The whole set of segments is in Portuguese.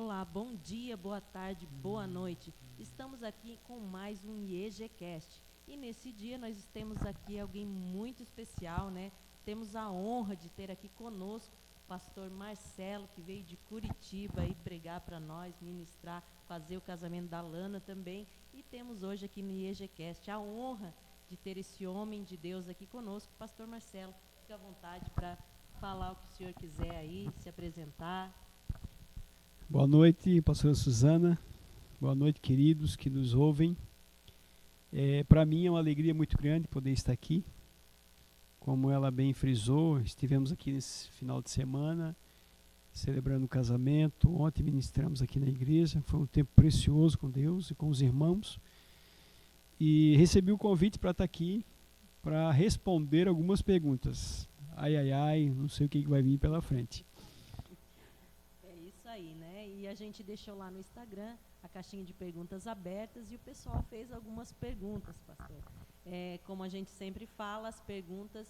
Olá, bom dia, boa tarde, boa noite. Estamos aqui com mais um IEGcast. E nesse dia nós temos aqui alguém muito especial, né? Temos a honra de ter aqui conosco o pastor Marcelo, que veio de Curitiba e pregar para nós, ministrar, fazer o casamento da Lana também. E temos hoje aqui no IEGcast a honra de ter esse homem de Deus aqui conosco, pastor Marcelo. Fique à vontade para falar o que o senhor quiser aí, se apresentar. Boa noite, pastora Suzana. Boa noite, queridos que nos ouvem. Para mim é uma alegria muito grande poder estar aqui. Como ela bem frisou, estivemos aqui nesse final de semana, celebrando o casamento. Ontem ministramos aqui na igreja. Foi um tempo precioso com Deus e com os irmãos. E recebi o convite para estar aqui, para responder algumas perguntas. Não sei o que vai vir pela frente. É isso aí, né? E a gente deixou lá no Instagram a caixinha de perguntas abertas e o pessoal fez algumas perguntas, pastor. Como a gente sempre fala, as perguntas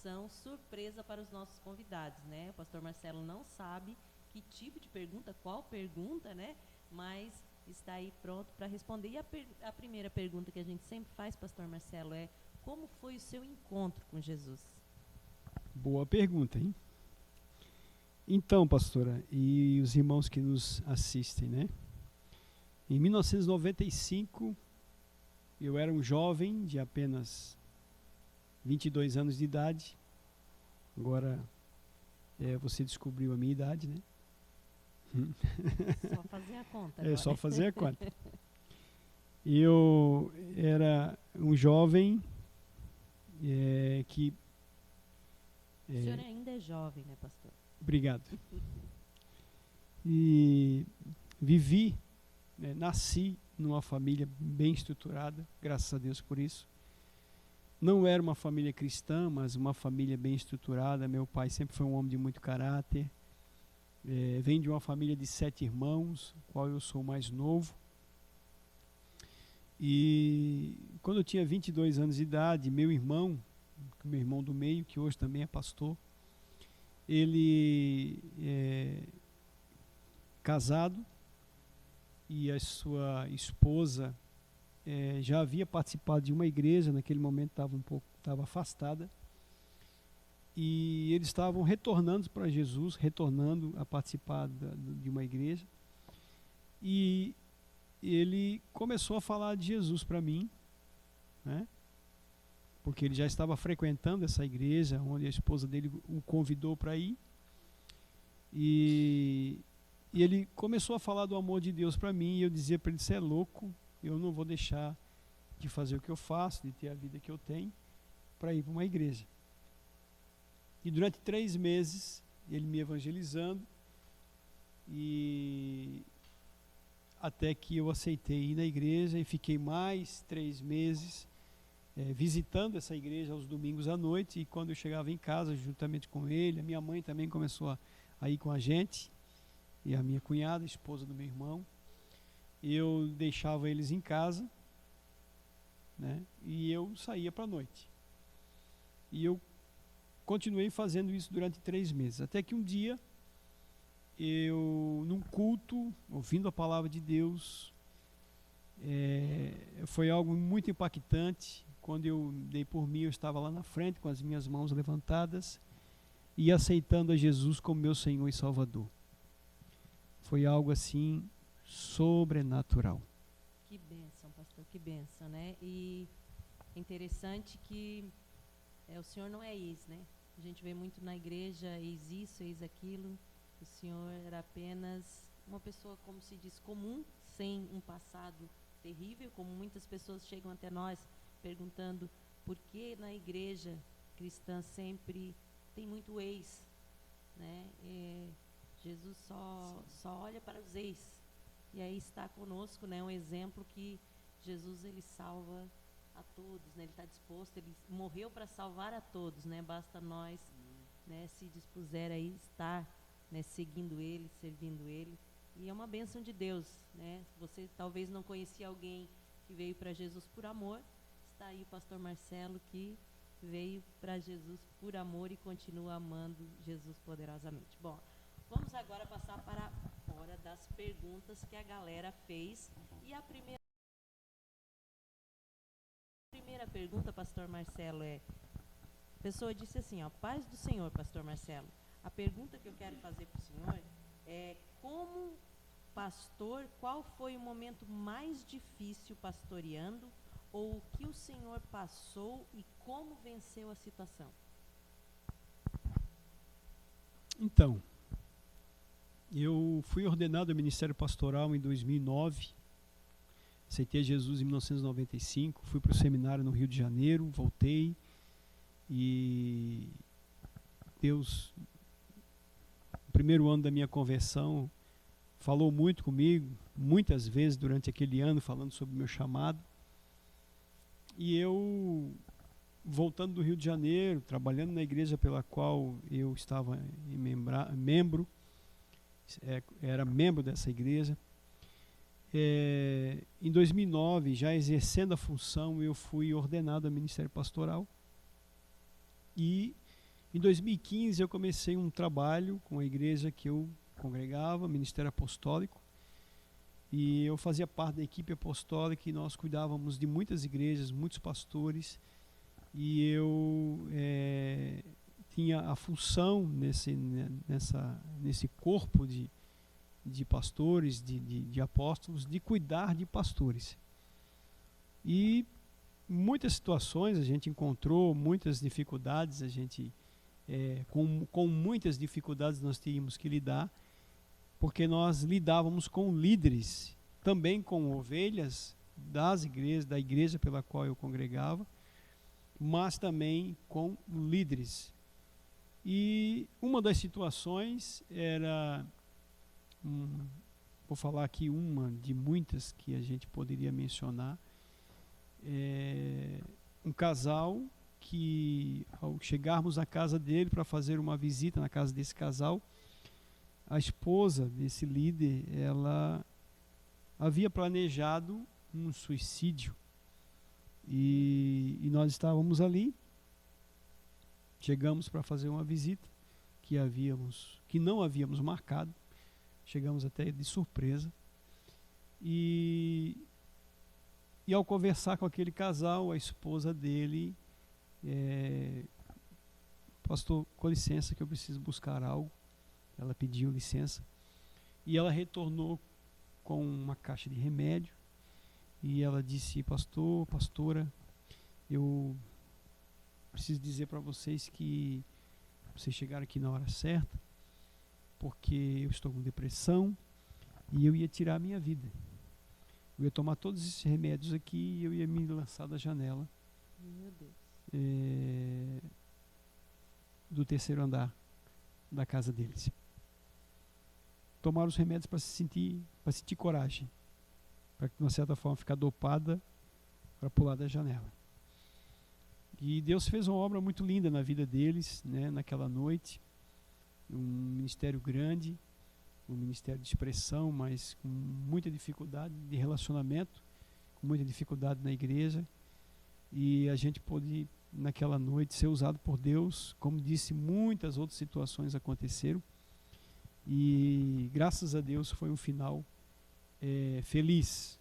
são surpresa para os nossos convidados, né? O pastor Marcelo não sabe que tipo de pergunta, qual pergunta, né? Mas está aí pronto para responder. E a primeira pergunta que a gente sempre faz, pastor Marcelo, é: como foi o seu encontro com Jesus? Boa pergunta, hein? Então, pastora, e os irmãos que nos assistem, né? Em 1995, eu era um jovem de apenas 22 anos de idade. Agora, você descobriu a minha idade, né? Só fazer a conta agora. Só fazer a conta. Eu era um jovem que... O senhor ainda é jovem, né, pastor? Obrigado. E vivi, nasci numa família bem estruturada, graças a Deus por isso. Não era uma família cristã, mas uma família bem estruturada. Meu pai sempre foi um homem de muito caráter. Vem de uma família de 7 irmãos, qual eu sou o mais novo. E quando eu tinha 22 anos de idade, meu irmão do meio, que hoje também é pastor, ele casado, e a sua esposa já havia participado de uma igreja, naquele momento estava afastada, e eles estavam retornando para Jesus, retornando a participar de uma igreja, e ele começou a falar de Jesus para mim, né? Porque ele já estava frequentando essa igreja, onde a esposa dele o convidou para ir, e ele começou a falar do amor de Deus para mim, e eu dizia para ele: você é louco, eu não vou deixar de fazer o que eu faço, de ter a vida que eu tenho, para ir para uma igreja. E durante 3 meses, ele me evangelizando, e até que eu aceitei ir na igreja, e fiquei mais 3 meses visitando essa igreja aos domingos à noite. E quando eu chegava em casa, juntamente com ele, a minha mãe também começou a ir com a gente, e a minha cunhada, a esposa do meu irmão. Eu deixava eles em casa, né, e eu saía para a noite. E eu continuei fazendo isso durante 3 meses, até que um dia, eu, num culto, ouvindo a palavra de Deus, foi algo muito impactante. Quando eu dei por mim, eu estava lá na frente com as minhas mãos levantadas e aceitando a Jesus como meu Senhor e Salvador. Foi algo assim sobrenatural. Que bênção, pastor, que bênção, né? E é interessante que o senhor não é ex, né? A gente vê muito na igreja, ex isso, ex aquilo. O senhor era apenas uma pessoa, como se diz, comum, sem um passado terrível, como muitas pessoas chegam até nós perguntando por que na igreja cristã sempre tem muito ex, né? Jesus só olha para os ex, e aí está conosco, né, um exemplo que Jesus, ele salva a todos, né? Ele está disposto, ele morreu para salvar a todos, né? Basta nós, né, se dispuser a estar, né, seguindo ele, servindo ele. E é uma bênção de Deus, né? Você talvez não conhecia alguém que veio para Jesus por amor. Está aí o pastor Marcelo, que veio para Jesus por amor e continua amando Jesus poderosamente. Bom, vamos agora passar para a hora da das perguntas que a galera fez. E a primeira pergunta, pastor Marcelo, a pessoa disse assim, ó, paz do Senhor, pastor Marcelo. A pergunta que eu quero fazer para o senhor é, como pastor, qual foi o momento mais difícil pastoreando, ou o que o senhor passou e como venceu a situação? Então, eu fui ordenado ao Ministério Pastoral em 2009, aceitei Jesus em 1995, fui para o seminário no Rio de Janeiro, voltei e Deus, no primeiro ano da minha conversão, falou muito comigo, muitas vezes durante aquele ano, falando sobre o meu chamado. E eu, voltando do Rio de Janeiro, trabalhando na igreja pela qual eu estava membro, era membro dessa igreja. Em 2009, já exercendo a função, eu fui ordenado ao Ministério Pastoral. E em 2015 eu comecei um trabalho com a igreja que eu congregava, Ministério Apostólico. E eu fazia parte da equipe apostólica e nós cuidávamos de muitas igrejas, muitos pastores. E eu tinha a função nesse corpo de pastores, de apóstolos, de cuidar de pastores. E muitas situações a gente encontrou, muitas dificuldades, com muitas dificuldades nós tínhamos que lidar, porque nós lidávamos com líderes, também com ovelhas da igreja pela qual eu congregava, mas também com líderes. E uma das situações era, vou falar aqui uma de muitas que a gente poderia mencionar, um casal que, ao chegarmos à casa dele para fazer uma visita na casa desse casal, a esposa desse líder, ela havia planejado um suicídio. E nós estávamos ali, chegamos para fazer uma visita que não havíamos marcado, chegamos até de surpresa. E ao conversar com aquele casal, a esposa dele, pastor, com licença que eu preciso buscar algo. Ela pediu licença e ela retornou com uma caixa de remédio e ela disse, pastora, eu preciso dizer para vocês que vocês chegaram aqui na hora certa, porque eu estou com depressão e eu ia tirar a minha vida. Eu ia tomar todos esses remédios aqui e eu ia me lançar da janela. Meu Deus. Do terceiro andar da casa deles. Tomaram os remédios para sentir coragem, para de uma certa forma ficar dopada para pular da janela. E Deus fez uma obra muito linda na vida deles, né, naquela noite. Um ministério grande, um ministério de expressão, mas com muita dificuldade de relacionamento, com muita dificuldade na igreja. E a gente pôde, naquela noite, ser usado por Deus. Como disse, muitas outras situações aconteceram. E graças a Deus foi um final feliz.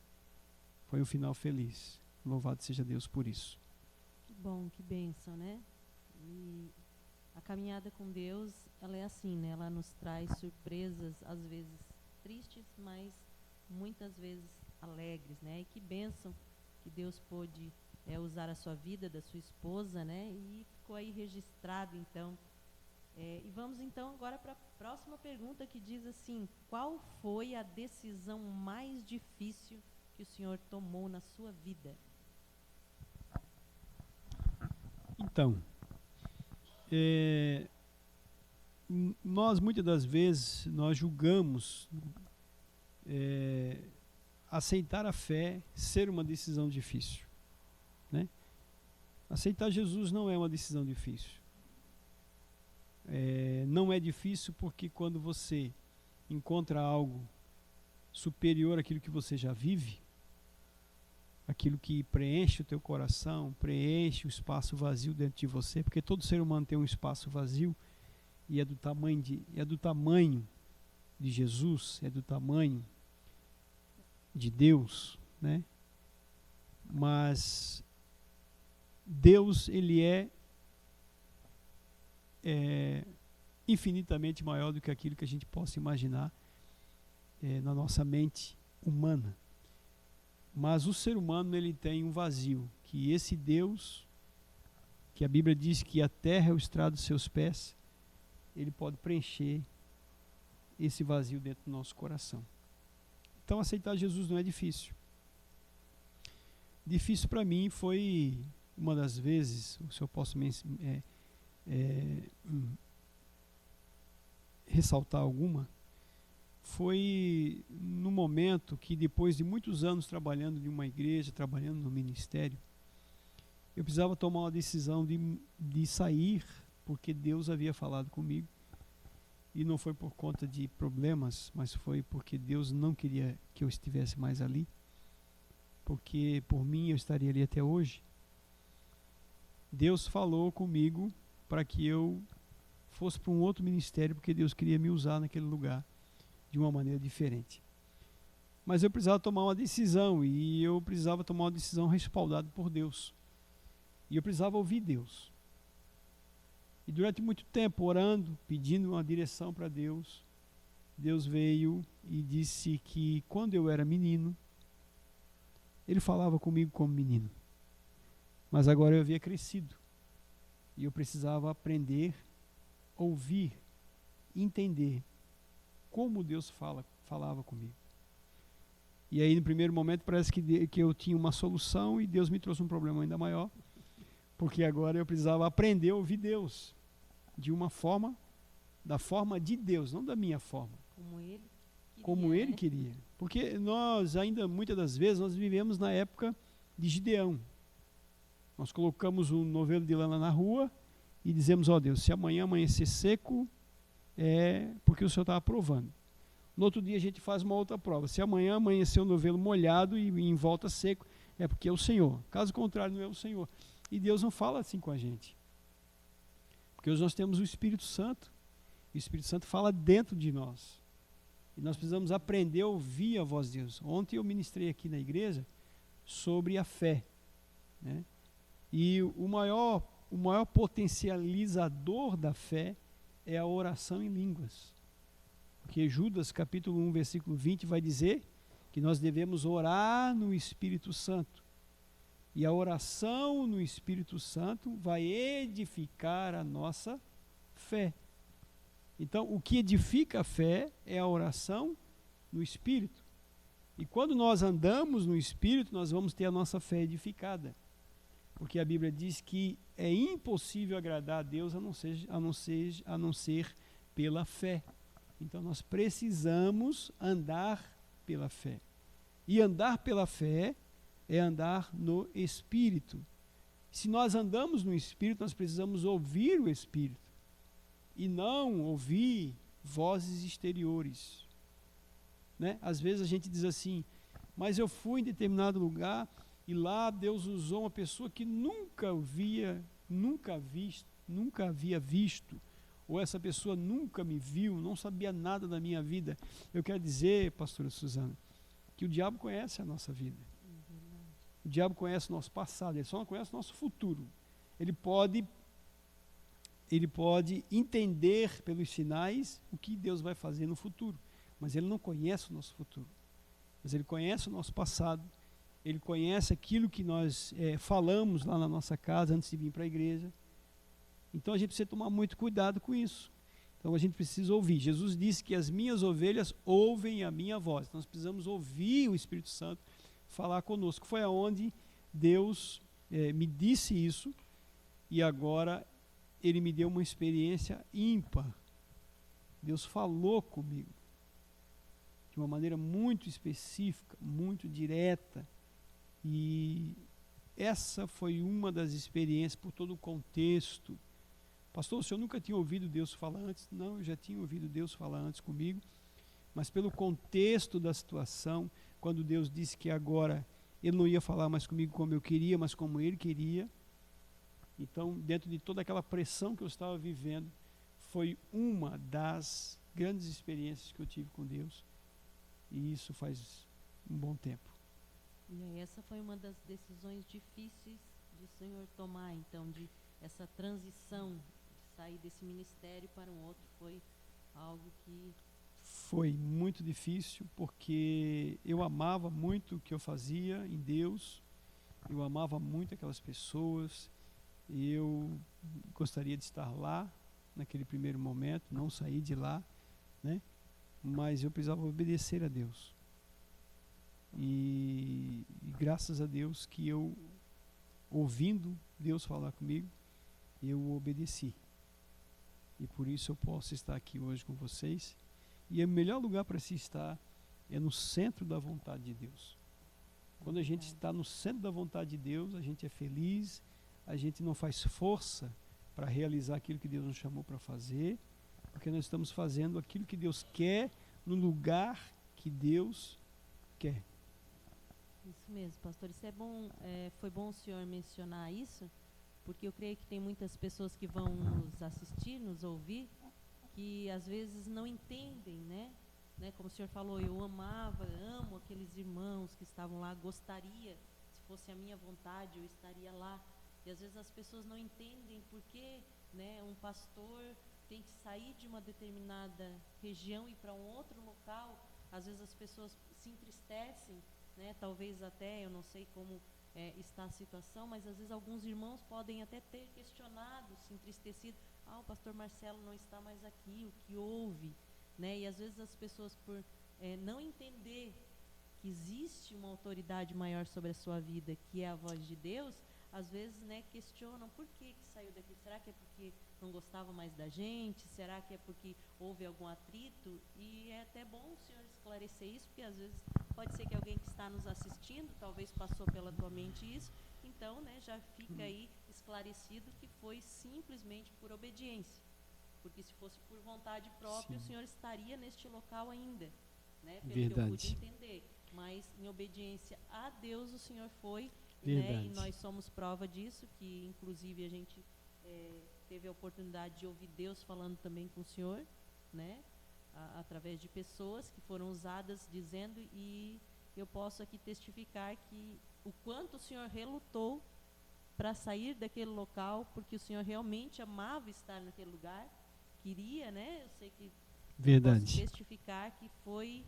Foi um final feliz. Louvado seja Deus por isso. Que bom, que bênção, né? E a caminhada com Deus, ela é assim, né? Ela nos traz surpresas, às vezes tristes, mas muitas vezes alegres, né? E que bênção que Deus pôde usar a sua vida, da sua esposa, né? E ficou aí registrado, então. E vamos então agora para a próxima pergunta, que diz assim: qual foi a decisão mais difícil que o senhor tomou na sua vida? Então, nós muitas das vezes nós julgamos aceitar a fé ser uma decisão difícil, né? Aceitar Jesus não é uma decisão difícil. Não é difícil porque quando você encontra algo superior àquilo que você já vive, aquilo que preenche o teu coração, preenche o espaço vazio dentro de você, porque todo ser humano tem um espaço vazio e é do tamanho de Jesus, é do tamanho de Deus, né? Mas Deus, ele é infinitamente maior do que aquilo que a gente possa imaginar na nossa mente humana. Mas o ser humano, ele tem um vazio, que esse Deus, que a Bíblia diz que a terra é o estrado dos seus pés, ele pode preencher esse vazio dentro do nosso coração. Então aceitar Jesus não é difícil. Difícil para mim foi uma das vezes, se eu posso ressaltar alguma, foi no momento que, depois de muitos anos trabalhando em uma igreja, trabalhando no ministério, eu precisava tomar uma decisão de sair, porque Deus havia falado comigo, e não foi por conta de problemas, mas foi porque Deus não queria que eu estivesse mais ali, porque por mim eu estaria ali até hoje. Deus falou comigo para que eu fosse para um outro ministério, porque Deus queria me usar naquele lugar de uma maneira diferente. Mas eu precisava tomar uma decisão, e eu precisava tomar uma decisão respaldada por Deus. E eu precisava ouvir Deus. E durante muito tempo, orando, pedindo uma direção para Deus, Deus veio e disse que quando eu era menino, Ele falava comigo como menino. Mas agora eu havia crescido. E eu precisava aprender, ouvir, entender como Deus falava comigo. E aí, no primeiro momento, parece que eu tinha uma solução, e Deus me trouxe um problema ainda maior, porque agora eu precisava aprender a ouvir Deus de uma forma, da forma de Deus, não da minha forma. Como Ele queria. Porque nós ainda, muitas das vezes, nós vivemos na época de Gideão. Nós colocamos um novelo de lã na rua e dizemos: ó Deus, se amanhã amanhecer seco, é porque o Senhor está aprovando. No outro dia a gente faz uma outra prova. Se amanhã amanhecer o novelo molhado e em volta seco, é porque é o Senhor. Caso contrário, não é o Senhor. E Deus não fala assim com a gente. Porque hoje nós temos o Espírito Santo. E o Espírito Santo fala dentro de nós. E nós precisamos aprender a ouvir a voz de Deus. Ontem eu ministrei aqui na igreja sobre a fé, né? E o maior potencializador da fé é a oração em línguas. Porque Judas, capítulo 1, versículo 20, vai dizer que nós devemos orar no Espírito Santo. E a oração no Espírito Santo vai edificar a nossa fé. Então, o que edifica a fé é a oração no Espírito. E quando nós andamos no Espírito, nós vamos ter a nossa fé edificada. Porque a Bíblia diz que é impossível agradar a Deus a não ser pela fé. Então nós precisamos andar pela fé. E andar pela fé é andar no Espírito. Se nós andamos no Espírito, nós precisamos ouvir o Espírito. E não ouvir vozes exteriores. Né? Às vezes a gente diz assim: mas eu fui em determinado lugar e lá Deus usou uma pessoa que nunca havia visto, ou essa pessoa nunca me viu, não sabia nada da minha vida. Eu quero dizer, pastora Suzana, que o diabo conhece a nossa vida. O diabo conhece o nosso passado, ele só não conhece o nosso futuro. Ele pode entender pelos sinais o que Deus vai fazer no futuro, mas ele não conhece o nosso futuro. Mas ele conhece o nosso passado. Ele conhece aquilo que nós falamos lá na nossa casa antes de vir para a igreja. Então a gente precisa tomar muito cuidado com isso. Então a gente precisa ouvir. Jesus disse que as minhas ovelhas ouvem a minha voz. Nós precisamos ouvir o Espírito Santo falar conosco. Foi aonde Deus me disse isso, e agora Ele me deu uma experiência ímpar. Deus falou comigo de uma maneira muito específica, muito direta. E essa foi uma das experiências, por todo o contexto. Pastor, o senhor nunca tinha ouvido Deus falar antes? Não, eu já tinha ouvido Deus falar antes comigo, mas pelo contexto da situação, quando Deus disse que agora Ele não ia falar mais comigo como eu queria, mas como Ele queria. Então, dentro de toda aquela pressão que eu estava vivendo, foi uma das grandes experiências que eu tive com Deus, e isso faz um bom tempo. E aí essa foi uma das decisões difíceis de o senhor tomar, então, de essa transição, de sair desse ministério para um outro, foi algo que... Foi muito difícil, porque eu amava muito o que eu fazia em Deus, eu amava muito aquelas pessoas, e eu gostaria de estar lá, naquele primeiro momento, não sair de lá, né? Mas eu precisava obedecer a Deus. E graças a Deus que eu, ouvindo Deus falar comigo, eu obedeci. E por isso eu posso estar aqui hoje com vocês. E o melhor lugar para se estar é no centro da vontade de Deus. Quando a gente está no centro da vontade de Deus, a gente é feliz, a gente não faz força para realizar aquilo que Deus nos chamou para fazer, porque nós estamos fazendo aquilo que Deus quer no lugar que Deus quer. Isso mesmo, pastor. Isso é bom, foi bom o senhor mencionar isso, porque eu creio que tem muitas pessoas que vão nos assistir, nos ouvir, que às vezes não entendem, né? Como o senhor falou, eu amo aqueles irmãos que estavam lá, gostaria, se fosse a minha vontade, eu estaria lá. E às vezes as pessoas não entendem por que, né, um pastor tem que sair de uma determinada região e ir para um outro local. Às vezes as pessoas se entristecem, né? Talvez até, eu não sei como está a situação, mas às vezes alguns irmãos podem até ter questionado, se entristecido, o pastor Marcelo não está mais aqui, o que houve? Né? E às vezes as pessoas, por não entender que existe uma autoridade maior sobre a sua vida, que é a voz de Deus, às vezes, né, questionam por que saiu daqui. Será que é porque não gostava mais da gente? Será que é porque houve algum atrito? E é até bom o senhor esclarecer isso, porque às vezes pode ser que alguém que está nos assistindo, talvez passou pela tua mente isso, então, né, já fica aí esclarecido que foi simplesmente por obediência. Porque se fosse por vontade própria, Sim. O senhor estaria neste local ainda, né, pelo Verdade. que eu pude entender. Mas em obediência a Deus o senhor foi, Verdade. né, e nós somos prova disso, que inclusive a gente teve a oportunidade de ouvir Deus falando também com o senhor, né, através de pessoas que foram usadas dizendo, e eu posso aqui testificar que o quanto o senhor relutou para sair daquele local, porque o senhor realmente amava estar naquele lugar, queria, né? Eu sei que Verdade. posso testificar que foi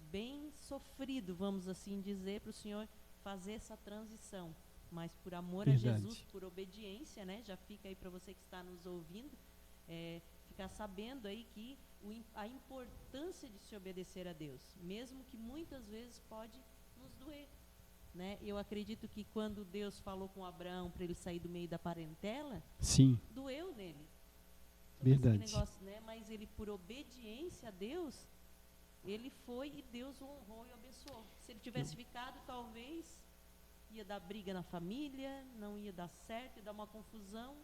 bem sofrido, vamos assim dizer, para o senhor fazer essa transição, mas por amor Verdade. a Jesus, por obediência, né? Já fica aí para você que está nos ouvindo, ficar sabendo aí que a importância de se obedecer a Deus, mesmo que muitas vezes pode nos doer. Né? Eu acredito que quando Deus falou com Abraão para ele sair do meio da parentela, Sim. doeu nele. Verdade. Esse negócio, né? Mas ele, por obediência a Deus, ele foi e Deus o honrou e abençoou. Se ele tivesse ficado, talvez ia dar briga na família, não ia dar certo, ia dar uma confusão,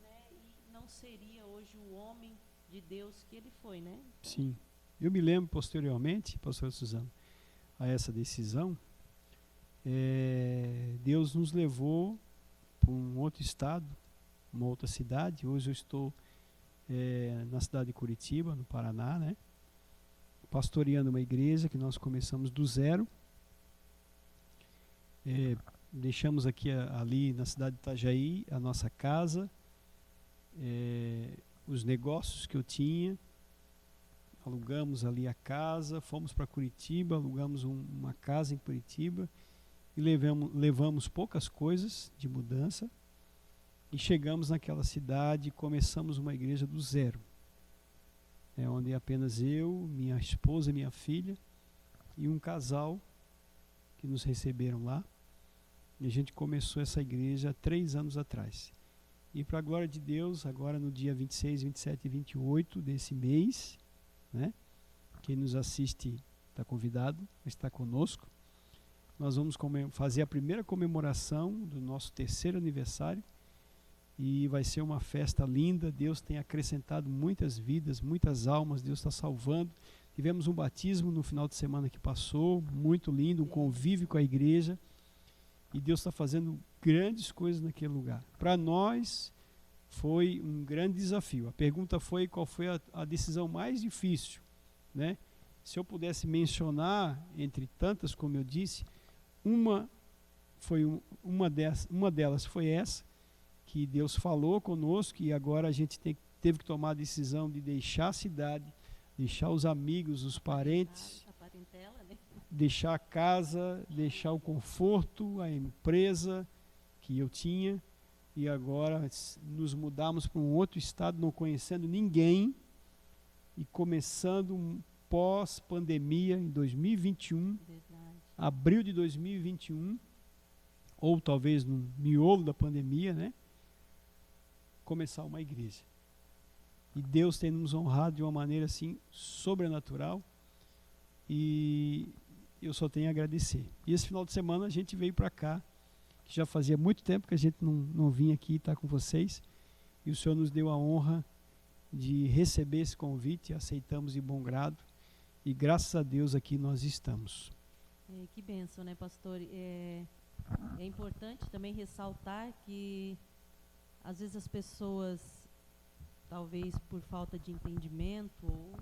né? E não seria hoje o homem de Deus que ele foi, né? Então, sim. Eu me lembro posteriormente, pastora Suzana, a essa decisão, Deus nos levou para um outro estado, uma outra cidade. Hoje eu estou na cidade de Curitiba, no Paraná, né? Pastoreando uma igreja que nós começamos do zero. Deixamos aqui ali na cidade de Itajaí a nossa casa, os negócios que eu tinha, alugamos ali a casa, fomos para Curitiba, alugamos uma casa em Curitiba e levamos poucas coisas de mudança e chegamos naquela cidade e começamos uma igreja do zero, onde apenas eu, minha esposa e minha filha e um casal que nos receberam lá, e a gente começou essa igreja há 3 anos atrás. E para a glória de Deus, agora no dia 26, 27 e 28 desse mês, né, quem nos assiste está convidado, está conosco. Nós vamos fazer a primeira comemoração do nosso 3º aniversário e vai ser uma festa linda. Deus tem acrescentado muitas vidas, muitas almas, Deus está salvando. Tivemos um batismo no final de semana que passou, muito lindo, um convívio com a igreja, e Deus está fazendo grandes coisas naquele lugar. Para nós foi um grande desafio. A pergunta foi qual foi a decisão mais difícil, né? Se eu pudesse mencionar, entre tantas, como eu disse, uma delas foi essa, que Deus falou conosco e agora a gente teve que tomar a decisão de deixar a cidade, deixar os amigos, os parentes, A parentela, né? deixar a casa, deixar o conforto, a empresa que eu tinha, e agora nos mudamos para um outro estado, não conhecendo ninguém, e começando um pós-pandemia em 2021, Verdade. abril de 2021, ou talvez no miolo da pandemia, né? Começar uma igreja. E Deus tem nos honrado de uma maneira assim sobrenatural, e eu só tenho a agradecer. E esse final de semana a gente veio para cá, que já fazia muito tempo que a gente não vinha aqui estar com vocês, e o Senhor nos deu a honra de receber esse convite, aceitamos de bom grado, e graças a Deus aqui nós estamos. Que bênção, né, pastor? É importante também ressaltar que às vezes as pessoas, talvez por falta de entendimento ou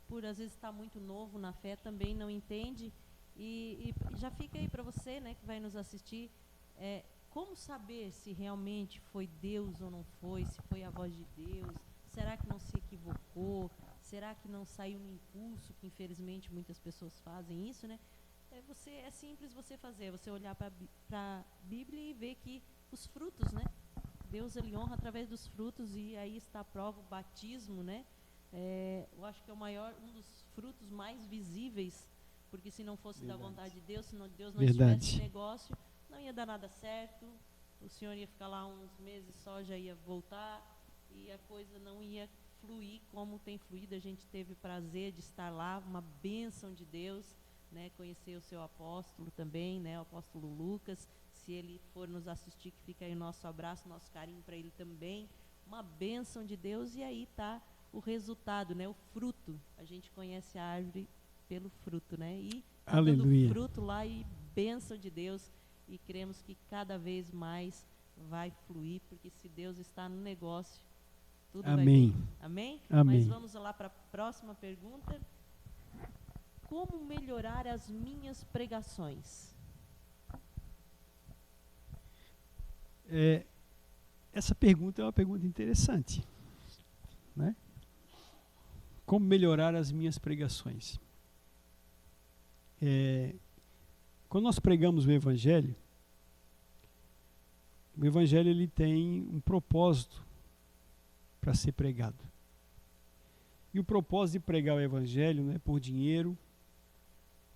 por às vezes estar muito novo na fé, também não entende, e já fica aí para você, né, que vai nos assistir, como saber se realmente foi Deus ou não foi, se foi a voz de Deus, será que não se equivocou, será que não saiu no impulso, que infelizmente muitas pessoas fazem isso, né? É simples você fazer, você olhar para a Bíblia e ver que os frutos, né? Deus, ele honra através dos frutos, e aí está a prova, o batismo, né? Eu acho que é um dos frutos mais visíveis, porque se não fosse da vontade de Deus, se Deus não estivesse negócio, não ia dar nada certo, o senhor ia ficar lá uns meses só, já ia voltar, e a coisa não ia fluir como tem fluído. A gente teve prazer de estar lá, uma bênção de Deus, né? Conhecer o seu apóstolo também, né? O apóstolo Lucas, se ele for nos assistir, que fica aí o nosso abraço, nosso carinho para ele também, uma bênção de Deus. E aí está o resultado, né? O fruto, a gente conhece a árvore pelo fruto, né? E tá dando fruto lá, e bênção de Deus, e cremos que cada vez mais vai fluir, porque se Deus está no negócio, tudo vai bem. Amém? Mas vamos lá para a próxima pergunta. Como melhorar as minhas pregações? Essa pergunta é uma pergunta interessante, né? Como melhorar as minhas pregações? Quando nós pregamos o Evangelho ele tem um propósito para ser pregado. E o propósito de pregar o Evangelho não é por dinheiro,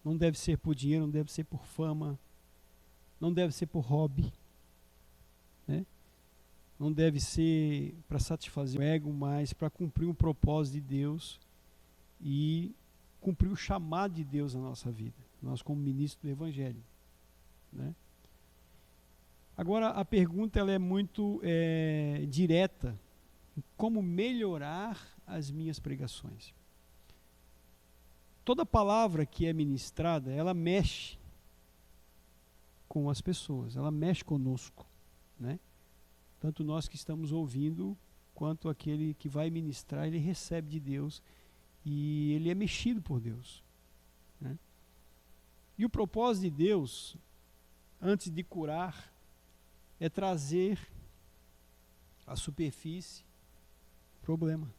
não deve ser por dinheiro, não deve ser por fama, não deve ser por hobby, né? Não deve ser para satisfazer o ego, mas para cumprir um propósito de Deus e cumprir o chamado de Deus na nossa vida, nós como ministros do Evangelho, né? Agora, a pergunta ela é muito direta. Como melhorar as minhas pregações? Toda palavra que é ministrada, ela mexe com as pessoas, ela mexe conosco, né? Tanto nós que estamos ouvindo, quanto aquele que vai ministrar, ele recebe de Deus e ele é mexido por Deus, né? E o propósito de Deus, antes de curar, é trazer à superfície o problema.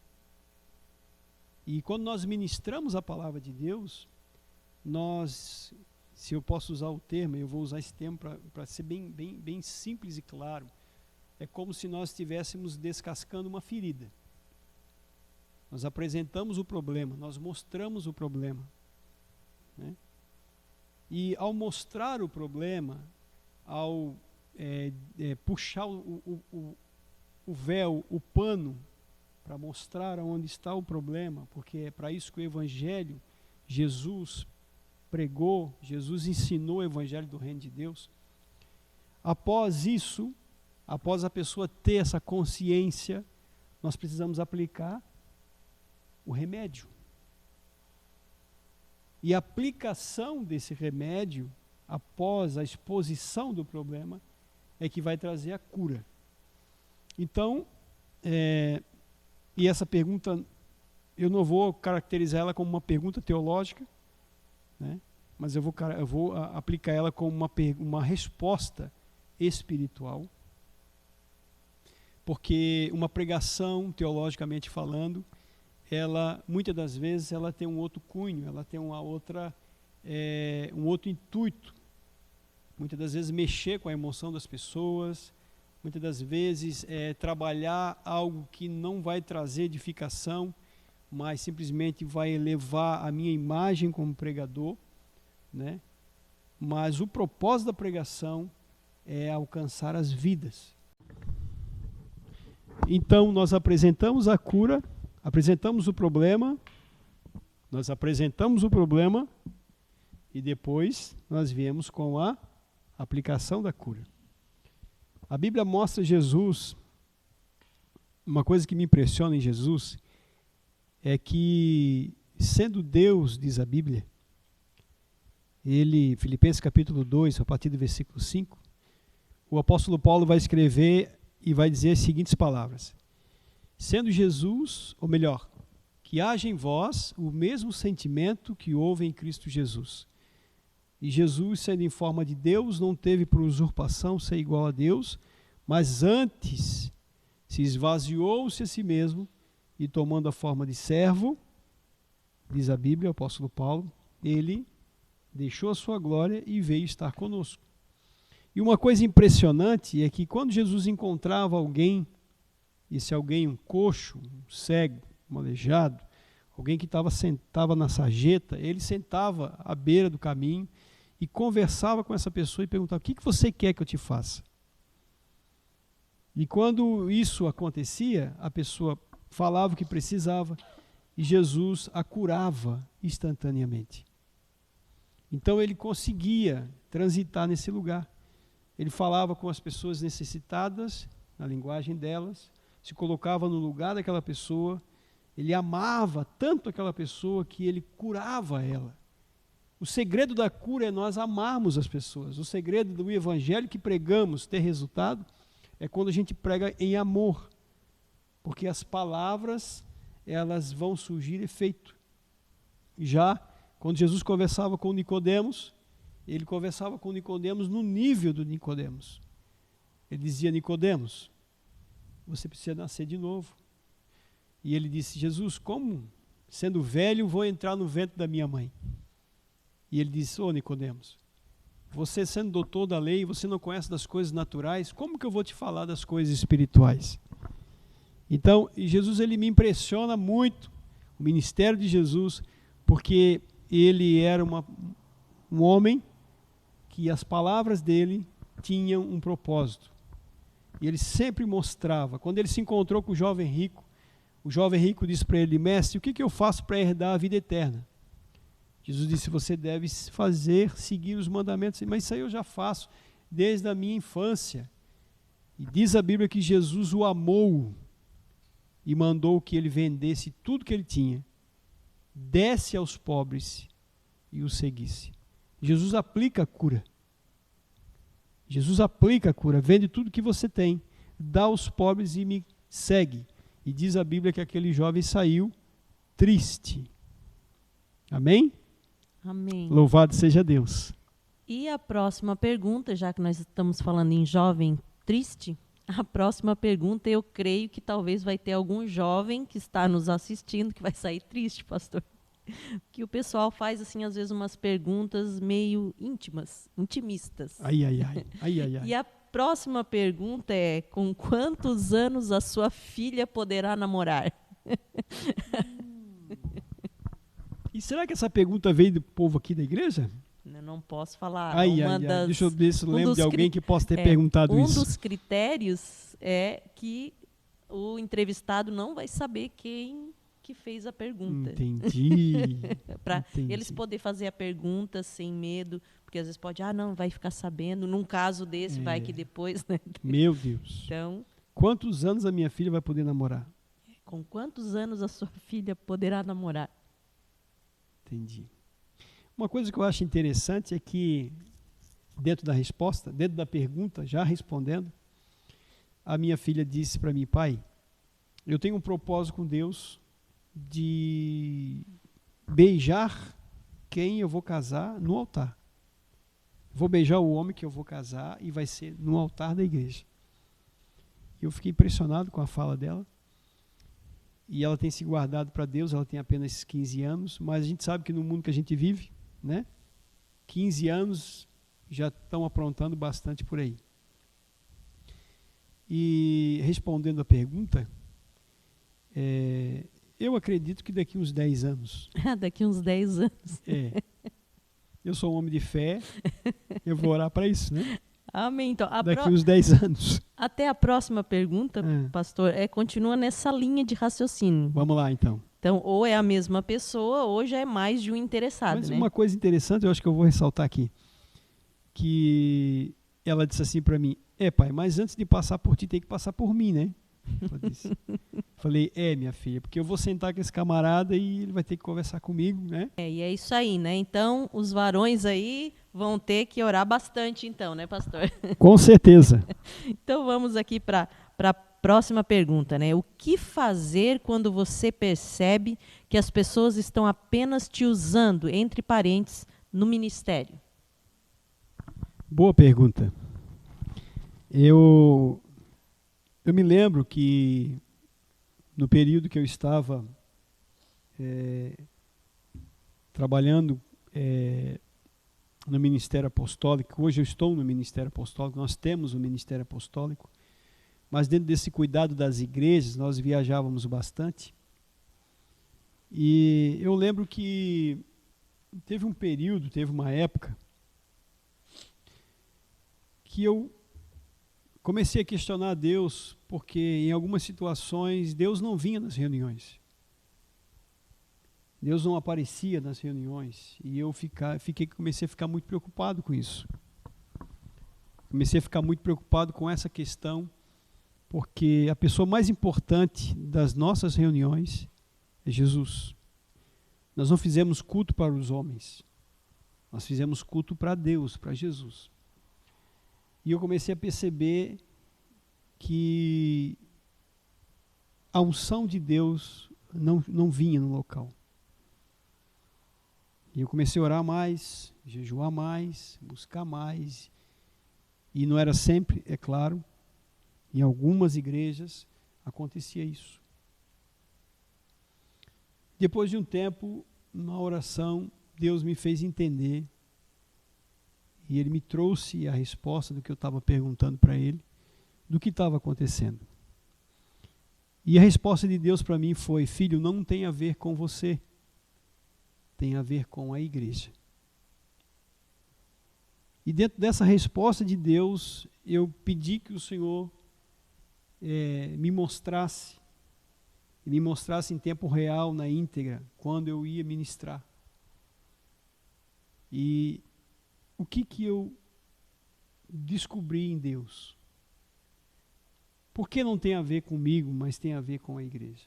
E quando nós ministramos a palavra de Deus, nós, se eu posso usar o termo, eu vou usar esse termo para ser bem simples e claro, é como se nós estivéssemos descascando uma ferida. Nós apresentamos o problema, nós mostramos o problema, né? E ao mostrar o problema, ao puxar o véu, o pano, para mostrar onde está o problema, porque é para isso que o Evangelho, Jesus pregou, Jesus ensinou o Evangelho do Reino de Deus. Após isso, após a pessoa ter essa consciência, nós precisamos aplicar o remédio. E a aplicação desse remédio, após a exposição do problema, é que vai trazer a cura. Então, E essa pergunta, eu não vou caracterizar ela como uma pergunta teológica, né? Mas eu vou aplicar ela como uma resposta espiritual, porque uma pregação, teologicamente falando, ela, muitas das vezes, ela tem um outro cunho, ela tem um outro intuito. Muitas das vezes mexer com a emoção das pessoas, muitas das vezes trabalhar algo que não vai trazer edificação, mas simplesmente vai elevar a minha imagem como pregador, né? Mas o propósito da pregação é alcançar as vidas. Então nós apresentamos a cura, apresentamos o problema, e depois nós viemos com a aplicação da cura. A Bíblia mostra Jesus, uma coisa que me impressiona em Jesus, é que, sendo Deus, diz a Bíblia, Filipenses capítulo 2, a partir do versículo 5, o apóstolo Paulo vai escrever e vai dizer as seguintes palavras: sendo Jesus, ou melhor, que haja em vós o mesmo sentimento que houve em Cristo Jesus. E Jesus, sendo em forma de Deus, não teve por usurpação ser igual a Deus, mas antes se esvaziou-se a si mesmo, e tomando a forma de servo, diz a Bíblia, o apóstolo Paulo, ele deixou a sua glória e veio estar conosco. E uma coisa impressionante é que quando Jesus encontrava alguém, esse alguém, um coxo, um cego, um aleijado, alguém que sentava na sarjeta, ele sentava à beira do caminho e conversava com essa pessoa e perguntava: o que você quer que eu te faça? E quando isso acontecia, a pessoa falava o que precisava e Jesus a curava instantaneamente. Então ele conseguia transitar nesse lugar. Ele falava com as pessoas necessitadas, na linguagem delas, se colocava no lugar daquela pessoa, ele amava tanto aquela pessoa que ele curava ela. O segredo da cura é nós amarmos as pessoas. O segredo do evangelho que pregamos ter resultado é quando a gente prega em amor, porque as palavras, elas vão surgir efeito. Já quando Jesus conversava com Nicodemos, ele conversava com Nicodemos no nível do Nicodemos. Ele dizia: Nicodemos, você precisa nascer de novo. E ele disse: Jesus, como, sendo velho, vou entrar no ventre da minha mãe? E ele disse: Nicodemos, você sendo doutor da lei, você não conhece das coisas naturais, como que eu vou te falar das coisas espirituais? Então, Jesus, ele me impressiona muito, o ministério de Jesus, porque ele era um homem que as palavras dele tinham um propósito. E ele sempre mostrava. Quando ele se encontrou com o jovem rico disse para ele: mestre, o que eu faço para herdar a vida eterna? Jesus disse: você deve seguir os mandamentos. Mas isso aí eu já faço desde a minha infância. E diz a Bíblia que Jesus o amou e mandou que ele vendesse tudo que ele tinha, desse aos pobres e o seguisse. Jesus aplica a cura. Jesus aplica a cura. Vende tudo que você tem, dá aos pobres e me segue. E diz a Bíblia que aquele jovem saiu triste. Amém? Amém. Louvado seja Deus. E a próxima pergunta, já que nós estamos falando em jovem triste, a próxima pergunta, eu creio que talvez vai ter algum jovem que está nos assistindo que vai sair triste, pastor. Que o pessoal faz, assim, às vezes umas perguntas meio intimistas. Ai. E a próxima pergunta é: com quantos anos a sua filha poderá namorar? E será que essa pergunta veio do povo aqui da igreja? Eu não posso falar. Deixa eu ver se eu lembro de alguém que possa ter perguntado isso. Um dos critérios é que o entrevistado não vai saber quem que fez a pergunta. Entendi. Para eles poderem fazer a pergunta sem medo, porque às vezes pode, não vai ficar sabendo. Num caso desse, vai que depois, né? Meu Deus. Então, quantos anos a minha filha vai poder namorar? Com quantos anos a sua filha poderá namorar? Entendi. Uma coisa que eu acho interessante é que, dentro da pergunta, já respondendo, a minha filha disse para mim: pai, eu tenho um propósito com Deus de beijar quem eu vou casar no altar. Vou beijar o homem que eu vou casar e vai ser no altar da igreja. Eu fiquei impressionado com a fala dela. E ela tem se guardado para Deus, ela tem apenas 15 anos, mas a gente sabe que no mundo que a gente vive, né, 15 anos já estão aprontando bastante por aí. E respondendo a pergunta, eu acredito que daqui uns 10 anos. Daqui uns 10 anos. Eu sou um homem de fé, eu vou orar para isso, né? Amém. Então, daqui uns 10 anos. Até a próxima pergunta, pastor, continua nessa linha de raciocínio. Vamos lá, então. Então, ou é a mesma pessoa, ou já é mais de um interessado, Mas né? uma coisa interessante, eu acho que eu vou ressaltar aqui, que ela disse assim para mim, pai, mas antes de passar por ti, tem que passar por mim, né? Ela disse. Falei, minha filha, porque eu vou sentar com esse camarada e ele vai ter que conversar comigo, né? E é isso aí, né? Então, os varões aí vão ter que orar bastante, então, né, pastor? Com certeza. Então, vamos aqui para a próxima pergunta, né? O que fazer quando você percebe que as pessoas estão apenas te usando, entre parentes, no ministério? Boa pergunta. Eu me lembro que no período que eu estava trabalhando no Ministério Apostólico, hoje eu estou no Ministério Apostólico, nós temos o Ministério Apostólico, mas dentro desse cuidado das igrejas, nós viajávamos bastante. E eu lembro que teve um período, teve uma época, que eu comecei a questionar a Deus, porque em algumas situações Deus não vinha nas reuniões. Deus não aparecia nas reuniões. E eu comecei a ficar muito preocupado com isso. Comecei a ficar muito preocupado com essa questão, porque a pessoa mais importante das nossas reuniões é Jesus. Nós não fizemos culto para os homens. Nós fizemos culto para Deus, para Jesus. E eu comecei a perceber que a unção de Deus não vinha no local. E eu comecei a orar mais, jejuar mais, buscar mais. E não era sempre, é claro, em algumas igrejas acontecia isso. Depois de um tempo, na oração, Deus me fez entender. E Ele me trouxe a resposta do que eu estava perguntando para Ele, do que estava acontecendo. E a resposta de Deus para mim foi, filho, não tem a ver com você, tem a ver com a igreja. E dentro dessa resposta de Deus, eu pedi que o Senhor me mostrasse em tempo real, na íntegra, quando eu ia ministrar. E o que eu descobri em Deus? Por que não tem a ver comigo, mas tem a ver com a igreja?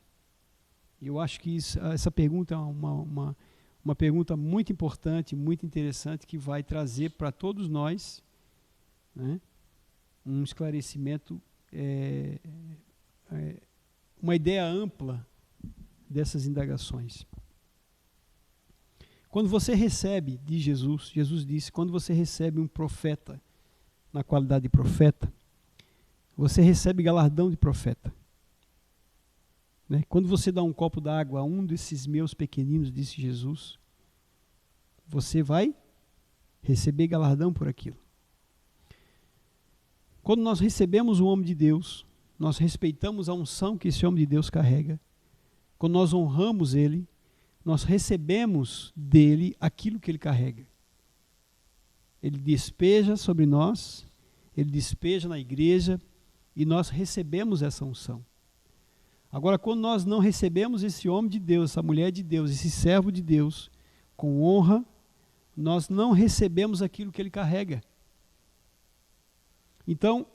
Eu acho que essa pergunta é uma pergunta muito importante, muito interessante, que vai trazer para todos nós, né, um esclarecimento, uma ideia ampla dessas indagações. Quando você recebe de Jesus, Jesus disse, quando você recebe um profeta, na qualidade de profeta, você recebe galardão de profeta. Né? Quando você dá um copo d'água a um desses meus pequeninos, disse Jesus, você vai receber galardão por aquilo. Quando nós recebemos um homem de Deus, nós respeitamos a unção que esse homem de Deus carrega. Quando nós honramos ele, nós recebemos dele aquilo que ele carrega. Ele despeja sobre nós, ele despeja na igreja e nós recebemos essa unção. Agora, quando nós não recebemos esse homem de Deus, essa mulher de Deus, esse servo de Deus, com honra, nós não recebemos aquilo que ele carrega. Então,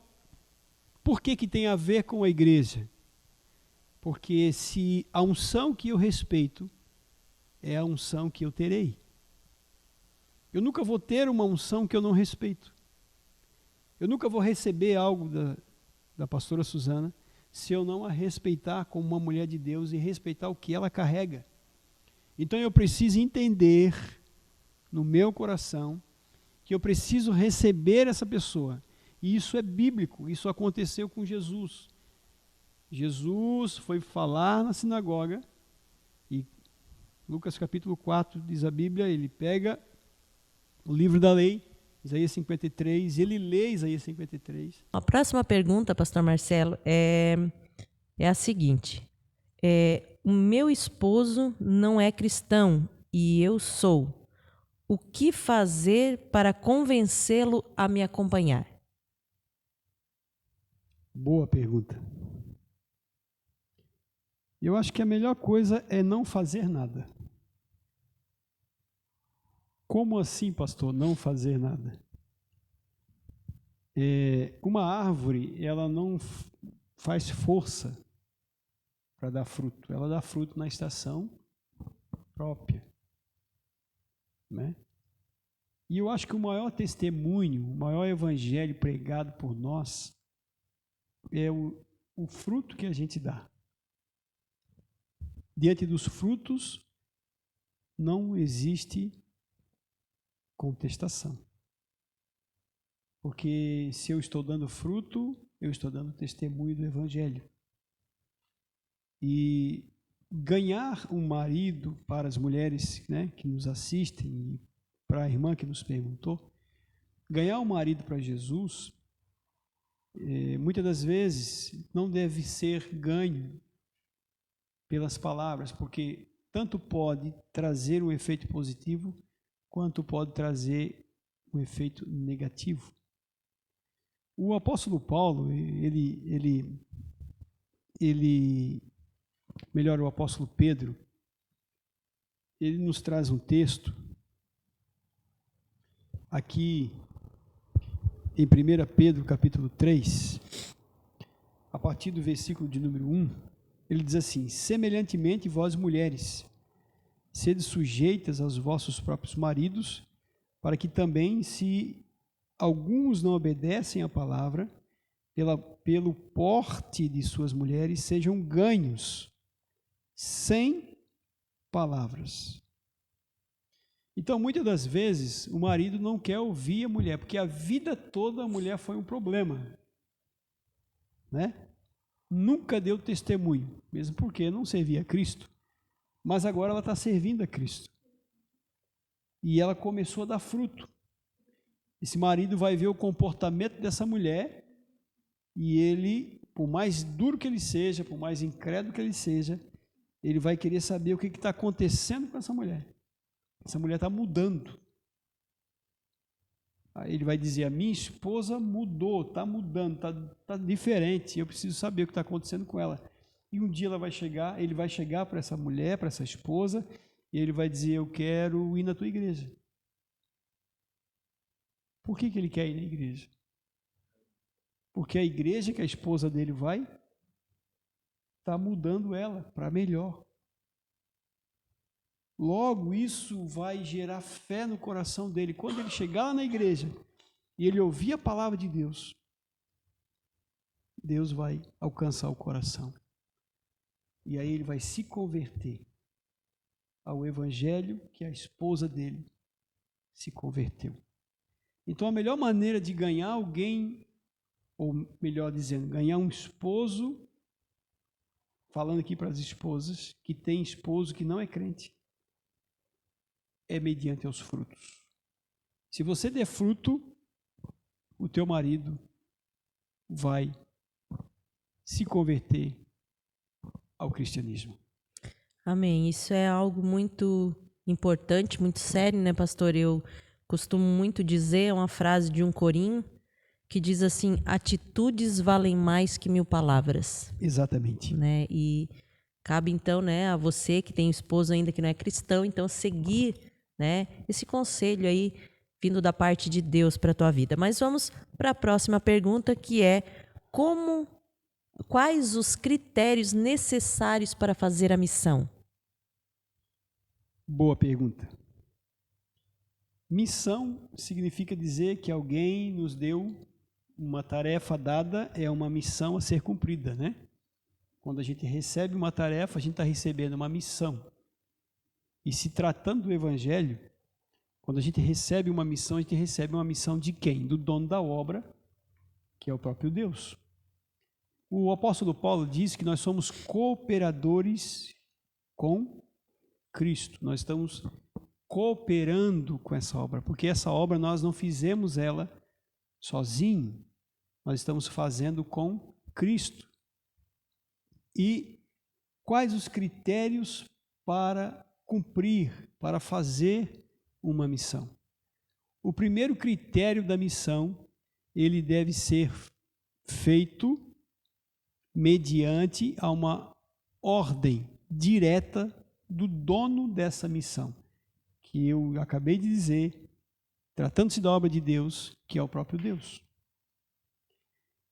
por que tem a ver com a igreja? Porque se a unção que eu respeito é a unção que eu terei. Eu nunca vou ter uma unção que eu não respeito. Eu nunca vou receber algo da pastora Suzana se eu não a respeitar como uma mulher de Deus e respeitar o que ela carrega. Então eu preciso entender no meu coração que eu preciso receber essa pessoa. E isso é bíblico, isso aconteceu com Jesus. Jesus foi falar na sinagoga e Lucas capítulo 4 diz a Bíblia, ele pega o livro da lei, Isaías 53, ele lê Isaías 53. A próxima pergunta, pastor Marcelo, é a seguinte. O meu esposo não é cristão e eu sou. O que fazer para convencê-lo a me acompanhar? Boa pergunta. Eu acho que a melhor coisa é não fazer nada. Como assim, pastor, não fazer nada? Uma árvore, ela não faz força para dar fruto. Ela dá fruto na estação própria. Né? E eu acho que o maior testemunho, o maior evangelho pregado por nós é o fruto que a gente dá. Diante dos frutos não existe contestação. Porque se eu estou dando fruto, eu estou dando testemunho do evangelho. E ganhar um marido para as mulheres, né, que nos assistem, e para a irmã que nos perguntou, ganhar um marido para Jesus, muitas das vezes não deve ser ganho pelas palavras, porque tanto pode trazer um efeito positivo, quanto pode trazer um efeito negativo. O apóstolo Paulo, o apóstolo Pedro, ele nos traz um texto aqui em 1 Pedro capítulo 3, a partir do versículo de número 1, ele diz assim: semelhantemente vós mulheres, sede sujeitas aos vossos próprios maridos, para que também, se alguns não obedecem à palavra, pelo porte de suas mulheres, sejam ganhos, sem palavras. Então, muitas das vezes, o marido não quer ouvir a mulher, porque a vida toda a mulher foi um problema, né? Nunca deu testemunho, mesmo porque não servia a Cristo, mas agora ela está servindo a Cristo. E ela começou a dar fruto. Esse marido vai ver o comportamento dessa mulher e ele, por mais duro que ele seja, por mais incrédulo que ele seja, ele vai querer saber o que está acontecendo com essa mulher. Essa mulher está mudando. Aí ele vai dizer: a minha esposa mudou, está mudando, está diferente, eu preciso saber o que está acontecendo com ela. E um dia ele vai chegar para essa mulher, para essa esposa, e ele vai dizer: eu quero ir na tua igreja. Por que ele quer ir na igreja? Porque a igreja que a esposa dele vai está mudando ela para melhor. Logo, isso vai gerar fé no coração dele. Quando ele chegar lá na igreja e ele ouvir a palavra de Deus, Deus vai alcançar o coração. E aí ele vai se converter ao evangelho que a esposa dele se converteu. Então, a melhor maneira de ganhar alguém, ou melhor dizendo, ganhar um esposo, falando aqui para as esposas, que tem esposo que não é crente, é mediante os frutos. Se você der fruto, o teu marido vai se converter ao cristianismo. Amém. Isso é algo muito importante, muito sério, né, pastor? Eu costumo muito dizer, é uma frase de um corinho, que diz assim: atitudes valem mais que 1000 palavras. Exatamente. Né? E cabe então, né, a você que tem esposo ainda que não é cristão, então seguir, né, esse conselho aí vindo da parte de Deus para a tua vida. Mas vamos para a próxima pergunta, que é: quais os critérios necessários para fazer a missão? Boa pergunta. Missão significa dizer que alguém nos deu uma tarefa dada, é uma missão a ser cumprida, né? Quando a gente recebe uma tarefa, a gente está recebendo uma missão. E se tratando do Evangelho, quando a gente recebe uma missão, a gente recebe uma missão de quem? Do dono da obra, que é o próprio Deus. O apóstolo Paulo diz que nós somos cooperadores com Cristo. Nós estamos cooperando com essa obra, porque essa obra nós não fizemos ela sozinho, nós estamos fazendo com Cristo. E quais os critérios para cumprir, para fazer uma missão? O primeiro critério da missão, ele deve ser feito mediante a uma ordem direta do dono dessa missão, que eu acabei de dizer, tratando-se da obra de Deus, que é o próprio Deus.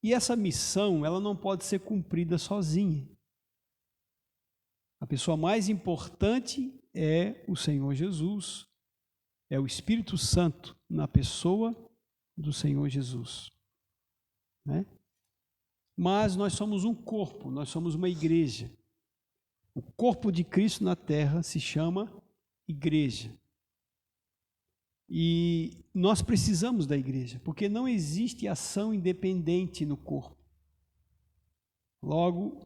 E essa missão, ela não pode ser cumprida sozinha. A pessoa mais importante é o Senhor Jesus, é o Espírito Santo na pessoa do Senhor Jesus, né? Mas nós somos um corpo, nós somos uma igreja. O corpo de Cristo na terra se chama igreja. E nós precisamos da igreja, porque não existe ação independente no corpo. Logo,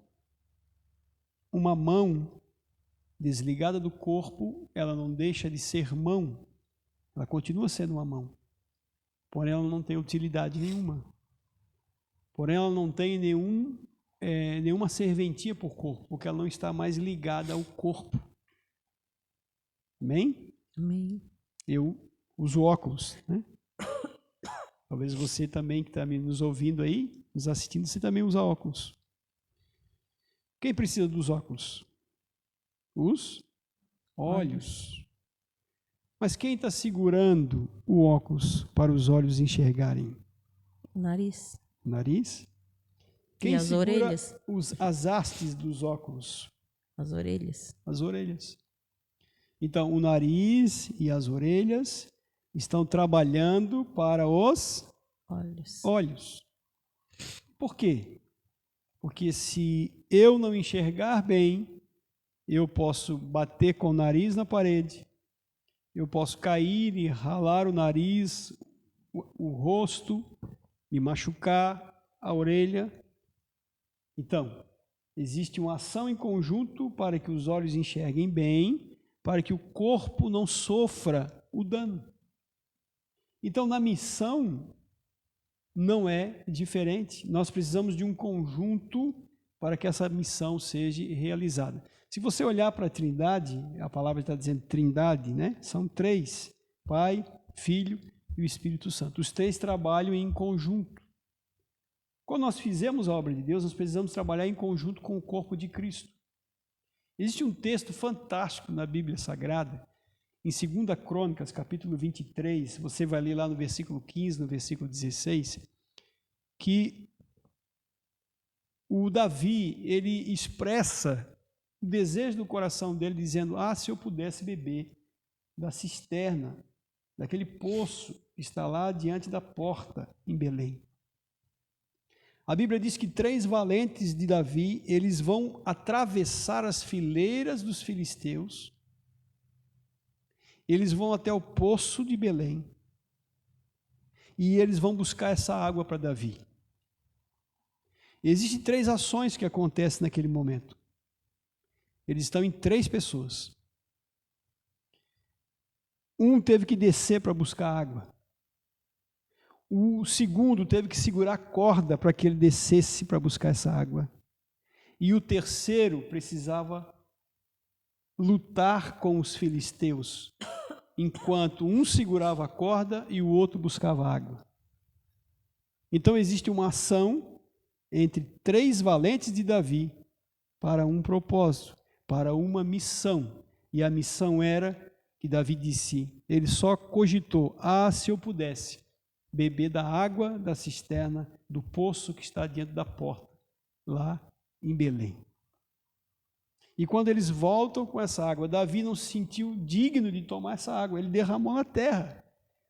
uma mão desligada do corpo, ela não deixa de ser mão, ela continua sendo uma mão, porém ela não tem utilidade nenhuma, porém ela não tem nenhuma serventia por corpo, porque ela não está mais ligada ao corpo. Amém? Amém. Eu uso óculos, né? Talvez você também que está nos ouvindo aí, nos assistindo, você também usa óculos. Quem precisa dos óculos? Os olhos. Mas quem está segurando o óculos para os olhos enxergarem? Nariz. O nariz? Quem E as segura orelhas? as hastes dos óculos? As orelhas. As orelhas. Então, o nariz e as orelhas estão trabalhando para os olhos. Por quê? Porque se eu não enxergar bem, eu posso bater com o nariz na parede, eu posso cair e ralar o nariz, o rosto, me machucar a orelha. Então, existe uma ação em conjunto para que os olhos enxerguem bem, para que o corpo não sofra o dano. Então, na missão, não é diferente. Nós precisamos de um conjunto para que essa missão seja realizada. Se você olhar para a Trindade, a palavra está dizendo Trindade, né? São três: Pai, Filho e o Espírito Santo. Os três trabalham em conjunto. Quando nós fizemos a obra de Deus, nós precisamos trabalhar em conjunto com o corpo de Cristo. Existe um texto fantástico na Bíblia Sagrada, em 2 Crônicas, capítulo 23, você vai ler lá no versículo 15, no versículo 16, que o Davi, ele expressa o desejo do coração dele, dizendo: se eu pudesse beber da cisterna, daquele poço que está lá diante da porta em Belém. A Bíblia diz que 3 valentes de Davi, eles vão atravessar as fileiras dos filisteus, eles vão até o poço de Belém, e eles vão buscar essa água para Davi. Existem 3 ações que acontecem naquele momento. Eles estão em 3 pessoas. Um teve que descer para buscar água. O segundo teve que segurar a corda para que ele descesse para buscar essa água. E o terceiro precisava lutar com os filisteus, enquanto um segurava a corda e o outro buscava água. Então existe uma ação entre 3 valentes de Davi para um propósito, para uma missão. E a missão era que Davi disse, ele só cogitou: se eu pudesse beber da água da cisterna do poço que está diante da porta, lá em Belém. E quando eles voltam com essa água, Davi não se sentiu digno de tomar essa água, ele derramou na terra,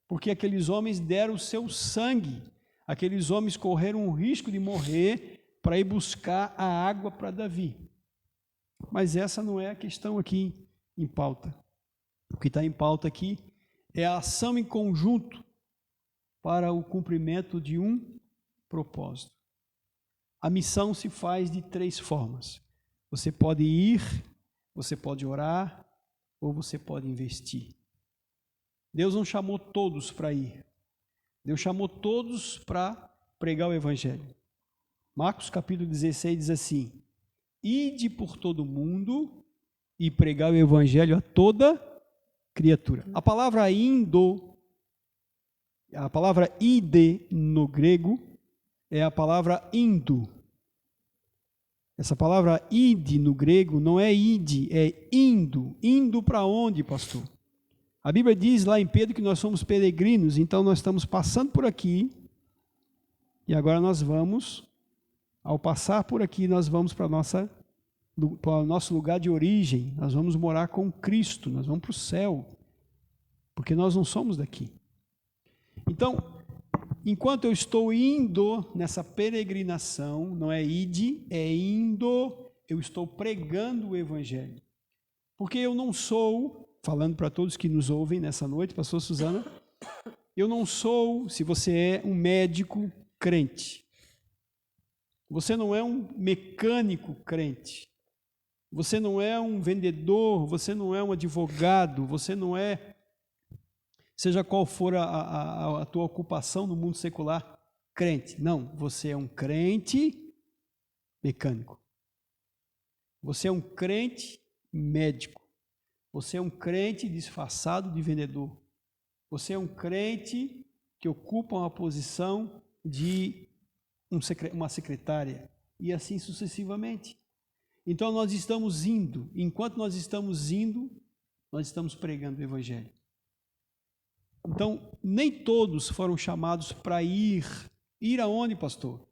porque aqueles homens deram o seu sangue, aqueles homens correram o risco de morrer para ir buscar a água para Davi. Mas essa não é a questão aqui em pauta. O que está em pauta aqui é a ação em conjunto para o cumprimento de um propósito. A missão se faz de 3 formas. Você pode ir, você pode orar, ou você pode investir. Deus não chamou todos para ir. Deus chamou todos para pregar o Evangelho. Marcos capítulo 16 diz assim: ide por todo mundo e pregar o Evangelho a toda criatura. A palavra indo, a palavra ide no grego é a palavra indo. Essa palavra ide no grego não é ide, é indo. Indo para onde, pastor? A Bíblia diz lá em Pedro que nós somos peregrinos, então nós estamos passando por aqui e agora nós vamos, ao passar por aqui, nós vamos para o nosso lugar de origem, nós vamos morar com Cristo, nós vamos para o céu, porque nós não somos daqui. Então, enquanto eu estou indo nessa peregrinação, não é ide, é indo, eu estou pregando o Evangelho. Porque eu não sou, falando para todos que nos ouvem nessa noite, pastor Suzana, eu não sou, se você é um médico crente, você não é um mecânico crente, você não é um vendedor, você não é um advogado, você não é, seja qual for a tua ocupação no mundo secular, crente. Não, você é um crente mecânico. Você é um crente médico. Você é um crente disfarçado de vendedor. Você é um crente que ocupa uma posição de uma secretária. E assim sucessivamente. Então nós estamos indo. Enquanto nós estamos indo, nós estamos pregando o Evangelho. Então, nem todos foram chamados para ir. Ir aonde, pastor?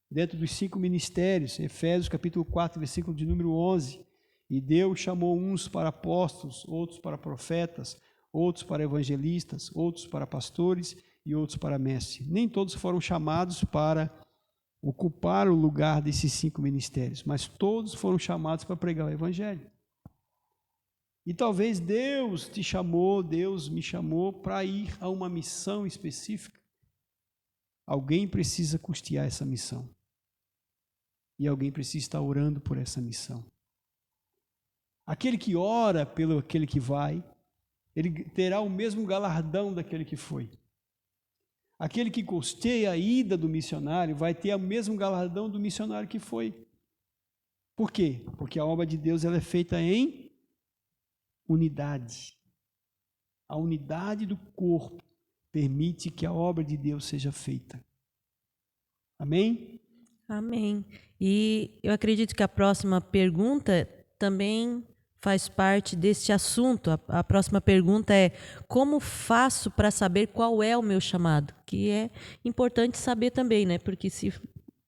Dentro dos 5 ministérios, Efésios capítulo 4, versículo de número 11. E Deus chamou uns para apóstolos, outros para profetas, outros para evangelistas, outros para pastores e outros para mestres. Nem todos foram chamados para ocupar o lugar desses 5 ministérios, mas todos foram chamados para pregar o Evangelho. E talvez Deus te chamou, Deus me chamou para ir a uma missão específica. Alguém precisa custear essa missão. E alguém precisa estar orando por essa missão. Aquele que ora pelo aquele que vai, ele terá o mesmo galardão daquele que foi. Aquele que custeia a ida do missionário vai ter o mesmo galardão do missionário que foi. Por quê? Porque a obra de Deus ela é feita em unidade. A unidade do corpo permite que a obra de Deus seja feita. Amém? Amém. E eu acredito que a próxima pergunta também faz parte deste assunto. A próxima pergunta é: como faço para saber qual é o meu chamado? Que é importante saber também, né? Porque se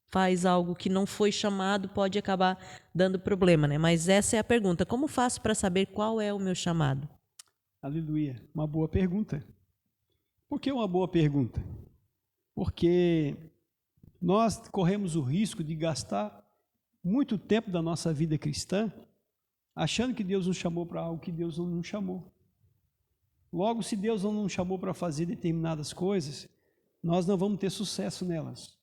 faz algo que não foi chamado, pode acabar dando problema, né? Mas essa é a pergunta: como faço para saber qual é o meu chamado? Aleluia. Uma boa pergunta. Por que uma boa pergunta? Porque nós corremos o risco de gastar muito tempo da nossa vida cristã achando que Deus nos chamou para algo que Deus não nos chamou. Logo, se Deus não nos chamou para fazer determinadas coisas, nós não vamos ter sucesso nelas.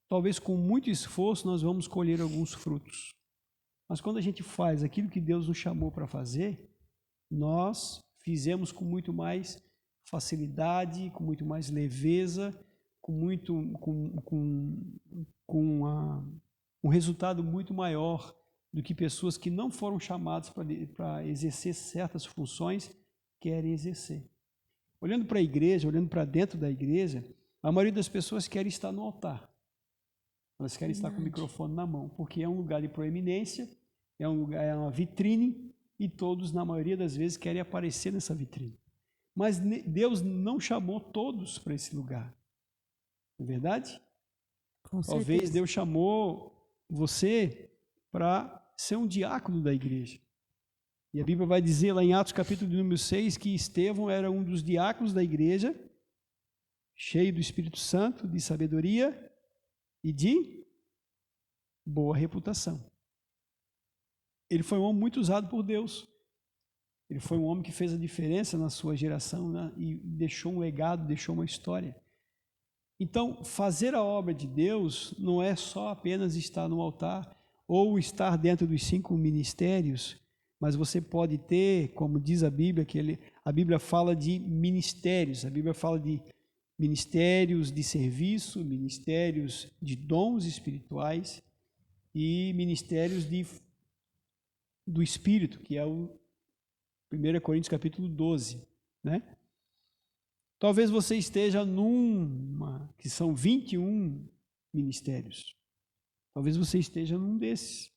Talvez com muito esforço nós vamos colher alguns frutos. Mas quando a gente faz aquilo que Deus nos chamou para fazer, nós fizemos com muito mais facilidade, com muito mais leveza, com um resultado muito maior do que pessoas que não foram chamadas para exercer certas funções querem exercer. Olhando para a igreja, olhando para dentro da igreja, a maioria das pessoas querem estar no altar. Elas querem estar com o microfone na mão, porque é um lugar de proeminência, é uma vitrine, e todos, na maioria das vezes, querem aparecer nessa vitrine. Mas Deus não chamou todos para esse lugar. Não é verdade? Com certeza. Talvez Deus chamou você para ser um diácono da igreja. E a Bíblia vai dizer lá em Atos capítulo número 6 que Estevão era um dos diáconos da igreja, cheio do Espírito Santo, de sabedoria e de boa reputação. Ele foi um homem muito usado por Deus. Ele foi um homem que fez a diferença na sua geração, né? E deixou um legado, deixou uma história. Então, fazer a obra de Deus não é só apenas estar no altar ou estar dentro dos 5 ministérios, mas você pode ter, como diz a Bíblia, a Bíblia fala de ministérios, a Bíblia fala de ministérios de serviço, ministérios de dons espirituais e ministérios do Espírito, que é o 1 Coríntios capítulo 12, né? Talvez você esteja que são 21 ministérios. Talvez você esteja num desses.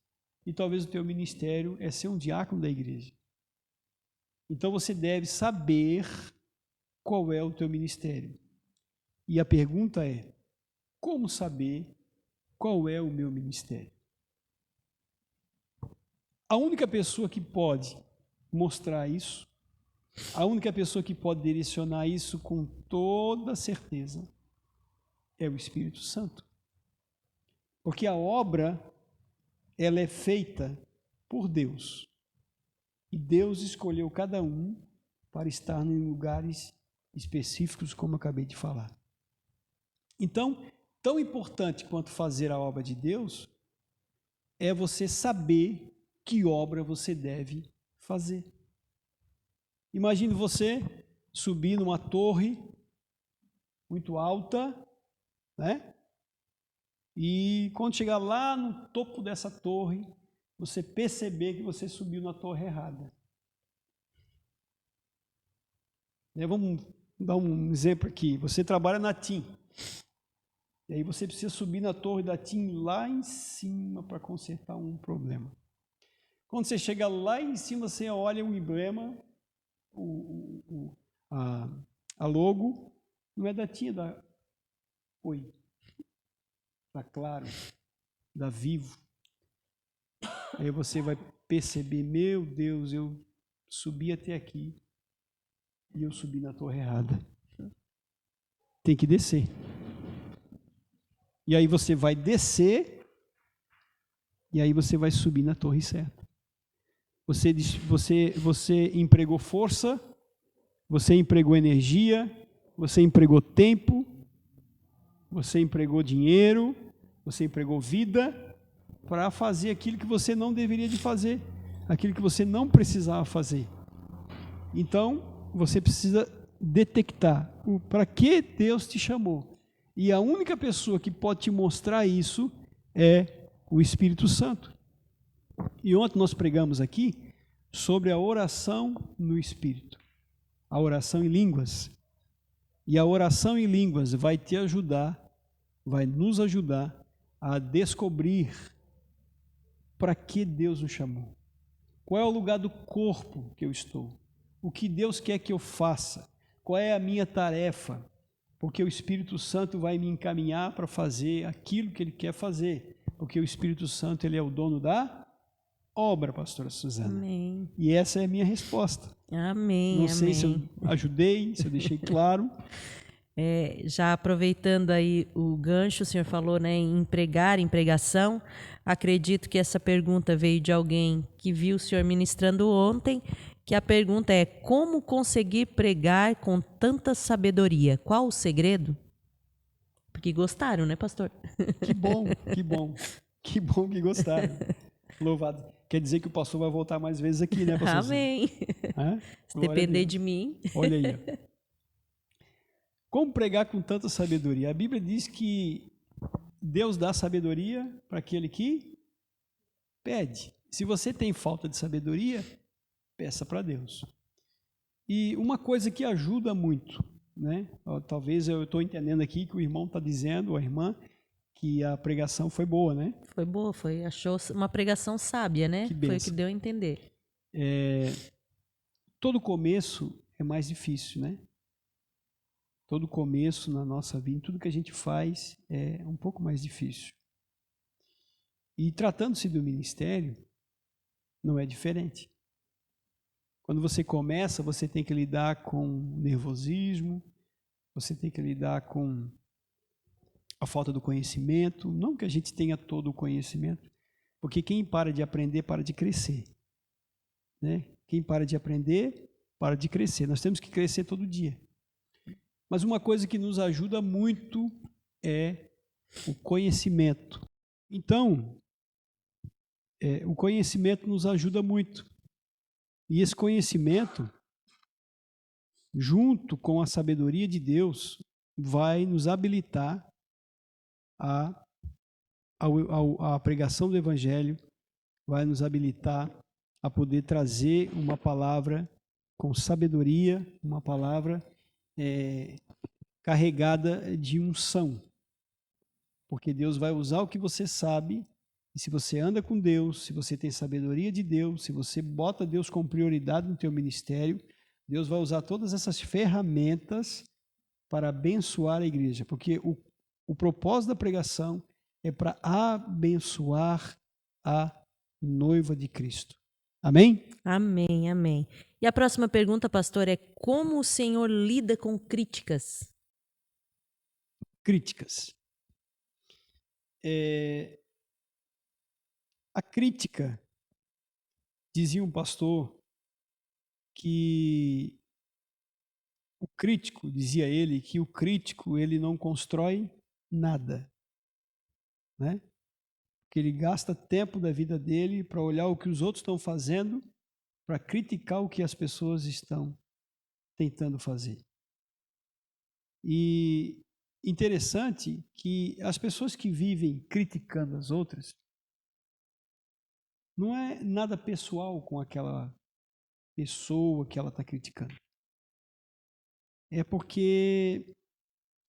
E talvez o teu ministério é ser um diácono da igreja. Então você deve saber qual é o teu ministério. E a pergunta é: como saber qual é o meu ministério? A única pessoa que pode mostrar isso, a única pessoa que pode direcionar isso com toda certeza é o Espírito Santo. Porque a obra, ela é feita por Deus. E Deus escolheu cada um para estar em lugares específicos, como eu acabei de falar. Então, tão importante quanto fazer a obra de Deus é você saber que obra você deve fazer. Imagine você subir numa torre muito alta, né? E quando chegar lá no topo dessa torre, você perceber que você subiu na torre errada. Vamos dar um exemplo aqui. Você trabalha na TIM. E aí você precisa subir na torre da TIM lá em cima para consertar um problema. Quando você chega lá em cima, você olha o emblema, a logo, não é da TIM, é da Oi, da Claro, da Vivo. Aí você vai perceber, meu Deus, eu subi até aqui e eu subi na torre errada. Tem que descer. E aí você vai descer e aí você vai subir na torre certa. Você empregou força, você empregou energia, você empregou tempo, você empregou dinheiro, você empregou vida para fazer aquilo que você não deveria de fazer, aquilo que você não precisava fazer. Então, você precisa detectar para que Deus te chamou. E a única pessoa que pode te mostrar isso é o Espírito Santo. E ontem nós pregamos aqui sobre a oração no Espírito, a oração em línguas. E a oração em línguas vai te ajudar, vai nos ajudar a descobrir para que Deus nos chamou. Qual é o lugar do corpo que eu estou? O que Deus quer que eu faça? Qual é a minha tarefa? Porque o Espírito Santo vai me encaminhar para fazer aquilo que Ele quer fazer. Porque o Espírito Santo, Ele é o dono da obra, pastora Suzana. Amém. E essa é a minha resposta. Amém. Não sei se eu ajudei, se eu deixei claro. Já aproveitando aí o gancho, o senhor falou, né, em pregar, em pregação. Acredito que essa pergunta veio de alguém que viu o senhor ministrando ontem, que a pergunta é: como conseguir pregar com tanta sabedoria? Qual o segredo? Porque gostaram, né, pastor? Que bom, que bom. Que bom que gostaram. Louvado. Quer dizer que o pastor vai voltar mais vezes aqui, né, pastor? Amém. Se depender de mim. Olha aí. Como pregar com tanta sabedoria? A Bíblia diz que Deus dá sabedoria para aquele que pede. Se você tem falta de sabedoria, peça para Deus. E uma coisa que ajuda muito, né? Talvez eu estou entendendo aqui que o irmão está dizendo, ou a irmã, que a pregação foi boa, né? Foi boa, achou uma pregação sábia, né? Que foi o que deu a entender. Todo começo é mais difícil, né? Todo começo na nossa vida, tudo que a gente faz é um pouco mais difícil. E tratando-se do ministério, não é diferente. Quando você começa, você tem que lidar com nervosismo, você tem que lidar com a falta do conhecimento, não que a gente tenha todo o conhecimento, porque quem para de aprender, para de crescer. Né? Quem para de aprender, para de crescer. Nós temos que crescer todo dia. Mas uma coisa que nos ajuda muito é o conhecimento. Então, o conhecimento nos ajuda muito. E esse conhecimento, junto com a sabedoria de Deus, vai nos habilitar a pregação do Evangelho, vai nos habilitar a poder trazer uma palavra com sabedoria, uma palavra carregada de unção. Porque Deus vai usar o que você sabe, e se você anda com Deus, se você tem sabedoria de Deus, se você bota Deus como prioridade no teu ministério, Deus vai usar todas essas ferramentas para abençoar a igreja. Porque o propósito da pregação é para abençoar a noiva de Cristo. Amém? Amém, amém. E a próxima pergunta, pastor, é como o Senhor lida com críticas? Críticas. A crítica, dizia um pastor, que o crítico, dizia ele, que o crítico ele não constrói nada, né? Que ele gasta tempo da vida dele para olhar o que os outros estão fazendo, para criticar o que as pessoas estão tentando fazer. E interessante que as pessoas que vivem criticando as outras, não é nada pessoal com aquela pessoa que ela está criticando. É porque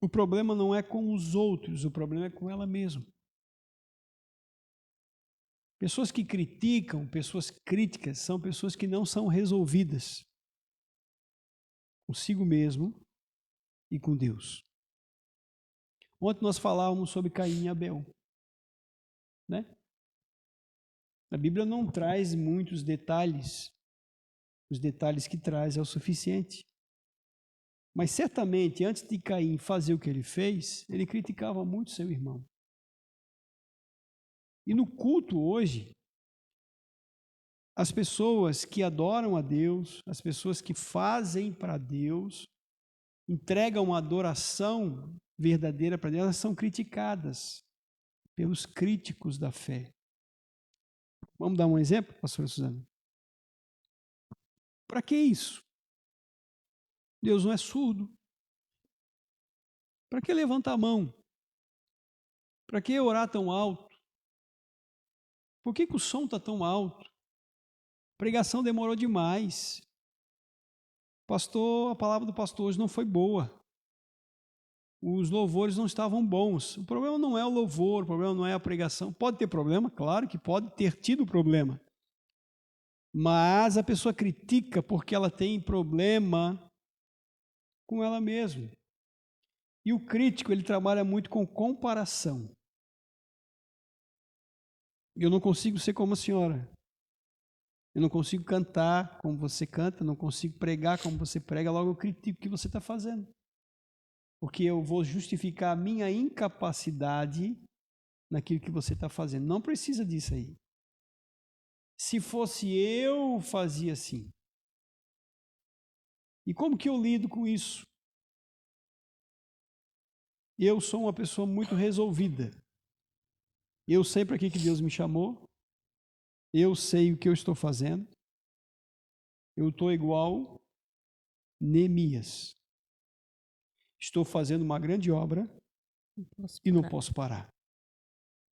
o problema não é com os outros, o problema é com ela mesma. Pessoas que criticam, pessoas críticas, são pessoas que não são resolvidas consigo mesmo e com Deus. Ontem nós falávamos sobre Caim e Abel, né? A Bíblia não traz muitos detalhes, os detalhes que traz é o suficiente. Mas certamente, antes de Caim fazer o que ele fez, ele criticava muito seu irmão. E no culto hoje, as pessoas que adoram a Deus, as pessoas que fazem para Deus, entregam uma adoração verdadeira para Deus, elas são criticadas pelos críticos da fé. Vamos dar um exemplo, pastora Suzana? Para que isso? Deus não é surdo. Para que levantar a mão? Para que orar tão alto? Por que o som está tão alto? A pregação demorou demais. Pastor, a palavra do pastor hoje não foi boa. Os louvores não estavam bons. O problema não é o louvor, o problema não é a pregação. Pode ter problema? Claro que pode ter tido problema. Mas a pessoa critica porque ela tem problema com ela mesma. E o crítico, ele trabalha muito com comparação. Eu não consigo ser como a senhora. Eu não consigo cantar como você canta, não consigo pregar como você prega, logo eu critico o que você está fazendo. Porque eu vou justificar a minha incapacidade naquilo que você está fazendo. Não precisa disso aí. Se fosse eu, fazia assim. E como que eu lido com isso? Eu sou uma pessoa muito resolvida. Eu sei para que Deus me chamou. Eu sei o que eu estou fazendo. Eu estou igual Neemias. Estou fazendo uma grande obra e não posso parar.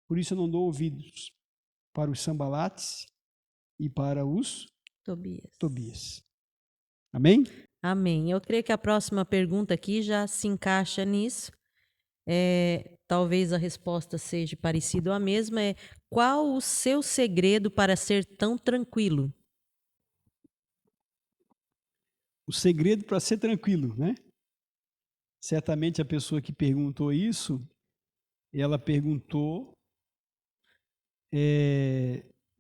Por isso eu não dou ouvidos para os Sambalates e para os Tobias. Amém? Amém. Eu creio que a próxima pergunta aqui já se encaixa nisso. Talvez a resposta seja parecida ou a mesma. Qual o seu segredo para ser tão tranquilo? O segredo para ser tranquilo, né? Certamente a pessoa que perguntou isso, ela perguntou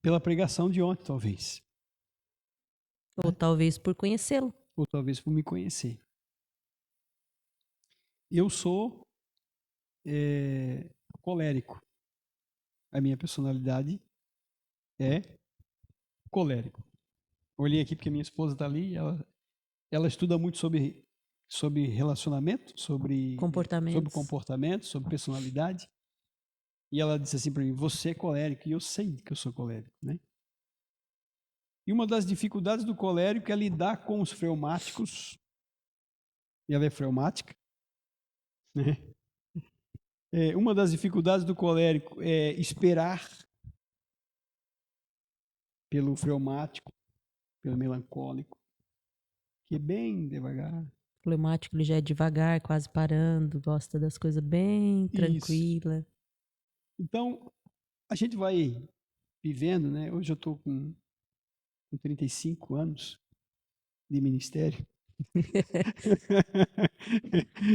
pela pregação de ontem, talvez. Ou talvez por conhecê-lo. Ou talvez por me conhecer. Eu sou colérico. A minha personalidade é colérico. Olhei aqui porque minha esposa está ali, ela estuda muito sobre relacionamento, sobre comportamento, sobre personalidade. E ela disse assim para mim: você é colérico. E eu sei que eu sou colérico, né? E uma das dificuldades do colérico é lidar com os fleumáticos. E ela é fleumática, né? Uma das dificuldades do colérico é esperar pelo fleumático, pelo melancólico, que é bem devagar. O fleumático ele já é devagar, quase parando, gosta das coisas bem tranquilas. Então, a gente vai vivendo, né? Hoje eu estou com 35 anos de ministério.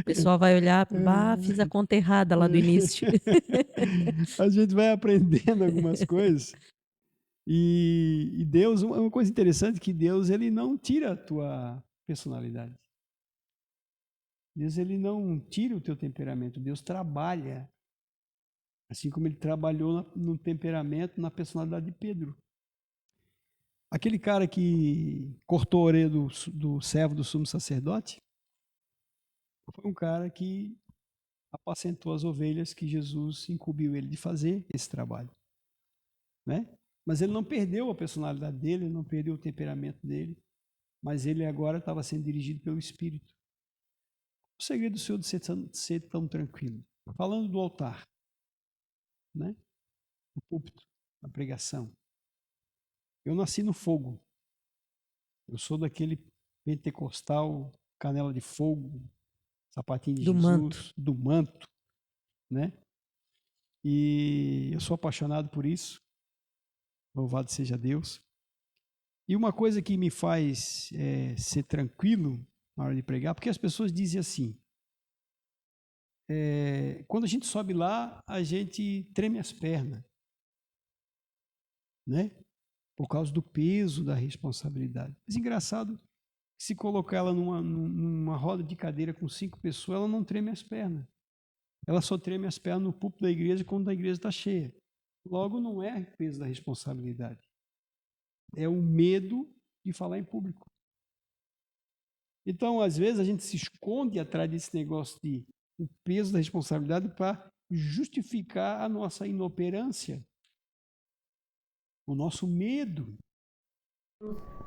O pessoal vai olhar, fiz a conta errada lá do início. A gente vai aprendendo algumas coisas. E Deus, uma coisa interessante, que Deus ele não tira a tua personalidade. Deus ele não tira o teu temperamento. Deus trabalha, assim como ele trabalhou no temperamento, na personalidade de Pedro. Aquele cara que cortou a orelha do servo do sumo sacerdote foi um cara que apacentou as ovelhas que Jesus incumbiu ele de fazer esse trabalho, né? Mas ele não perdeu a personalidade dele, ele não perdeu o temperamento dele, mas ele agora estava sendo dirigido pelo Espírito. O segredo do Senhor de ser tão tranquilo. Falando do altar, né? O púlpito, a pregação. Eu nasci no fogo. Eu sou daquele pentecostal, canela de fogo, sapatinho de Jesus, do manto, né? E eu sou apaixonado por isso. Louvado seja Deus. E uma coisa que me faz ser tranquilo na hora de pregar, porque as pessoas dizem assim, quando a gente sobe lá, a gente treme as pernas, né? Por causa do peso da responsabilidade. Mas engraçado, se colocar ela numa roda de cadeira com 5 pessoas, ela não treme as pernas. Ela só treme as pernas no púlpito da igreja quando a igreja está cheia. Logo, não é o peso da responsabilidade. É o medo de falar em público. Então, às vezes, a gente se esconde atrás desse negócio de o peso da responsabilidade para justificar a nossa inoperância, o nosso medo.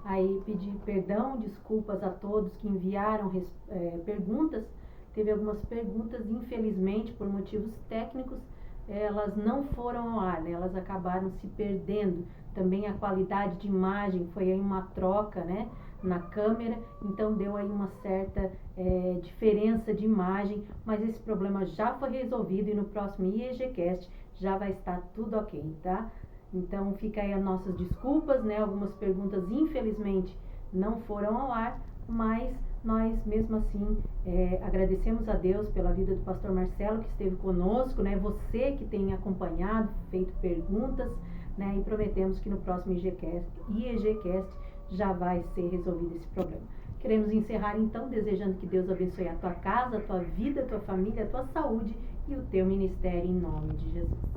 Aí pedir perdão, desculpas a todos que enviaram perguntas. Teve algumas perguntas, infelizmente, por motivos técnicos, elas não foram ao ar, né? Elas acabaram se perdendo. Também a qualidade de imagem foi aí uma troca, né, na câmera, então deu aí uma certa diferença de imagem, mas esse problema já foi resolvido e no próximo IEGcast já vai estar tudo ok, tá? Então fica aí as nossas desculpas, né? Algumas perguntas infelizmente não foram ao ar, mas nós mesmo assim agradecemos a Deus pela vida do pastor Marcelo que esteve conosco, né? Você que tem acompanhado, feito perguntas, né? E prometemos que no próximo IEGcast já vai ser resolvido esse problema. Queremos encerrar então desejando que Deus abençoe a tua casa, a tua vida, a tua família, a tua saúde e o teu ministério em nome de Jesus.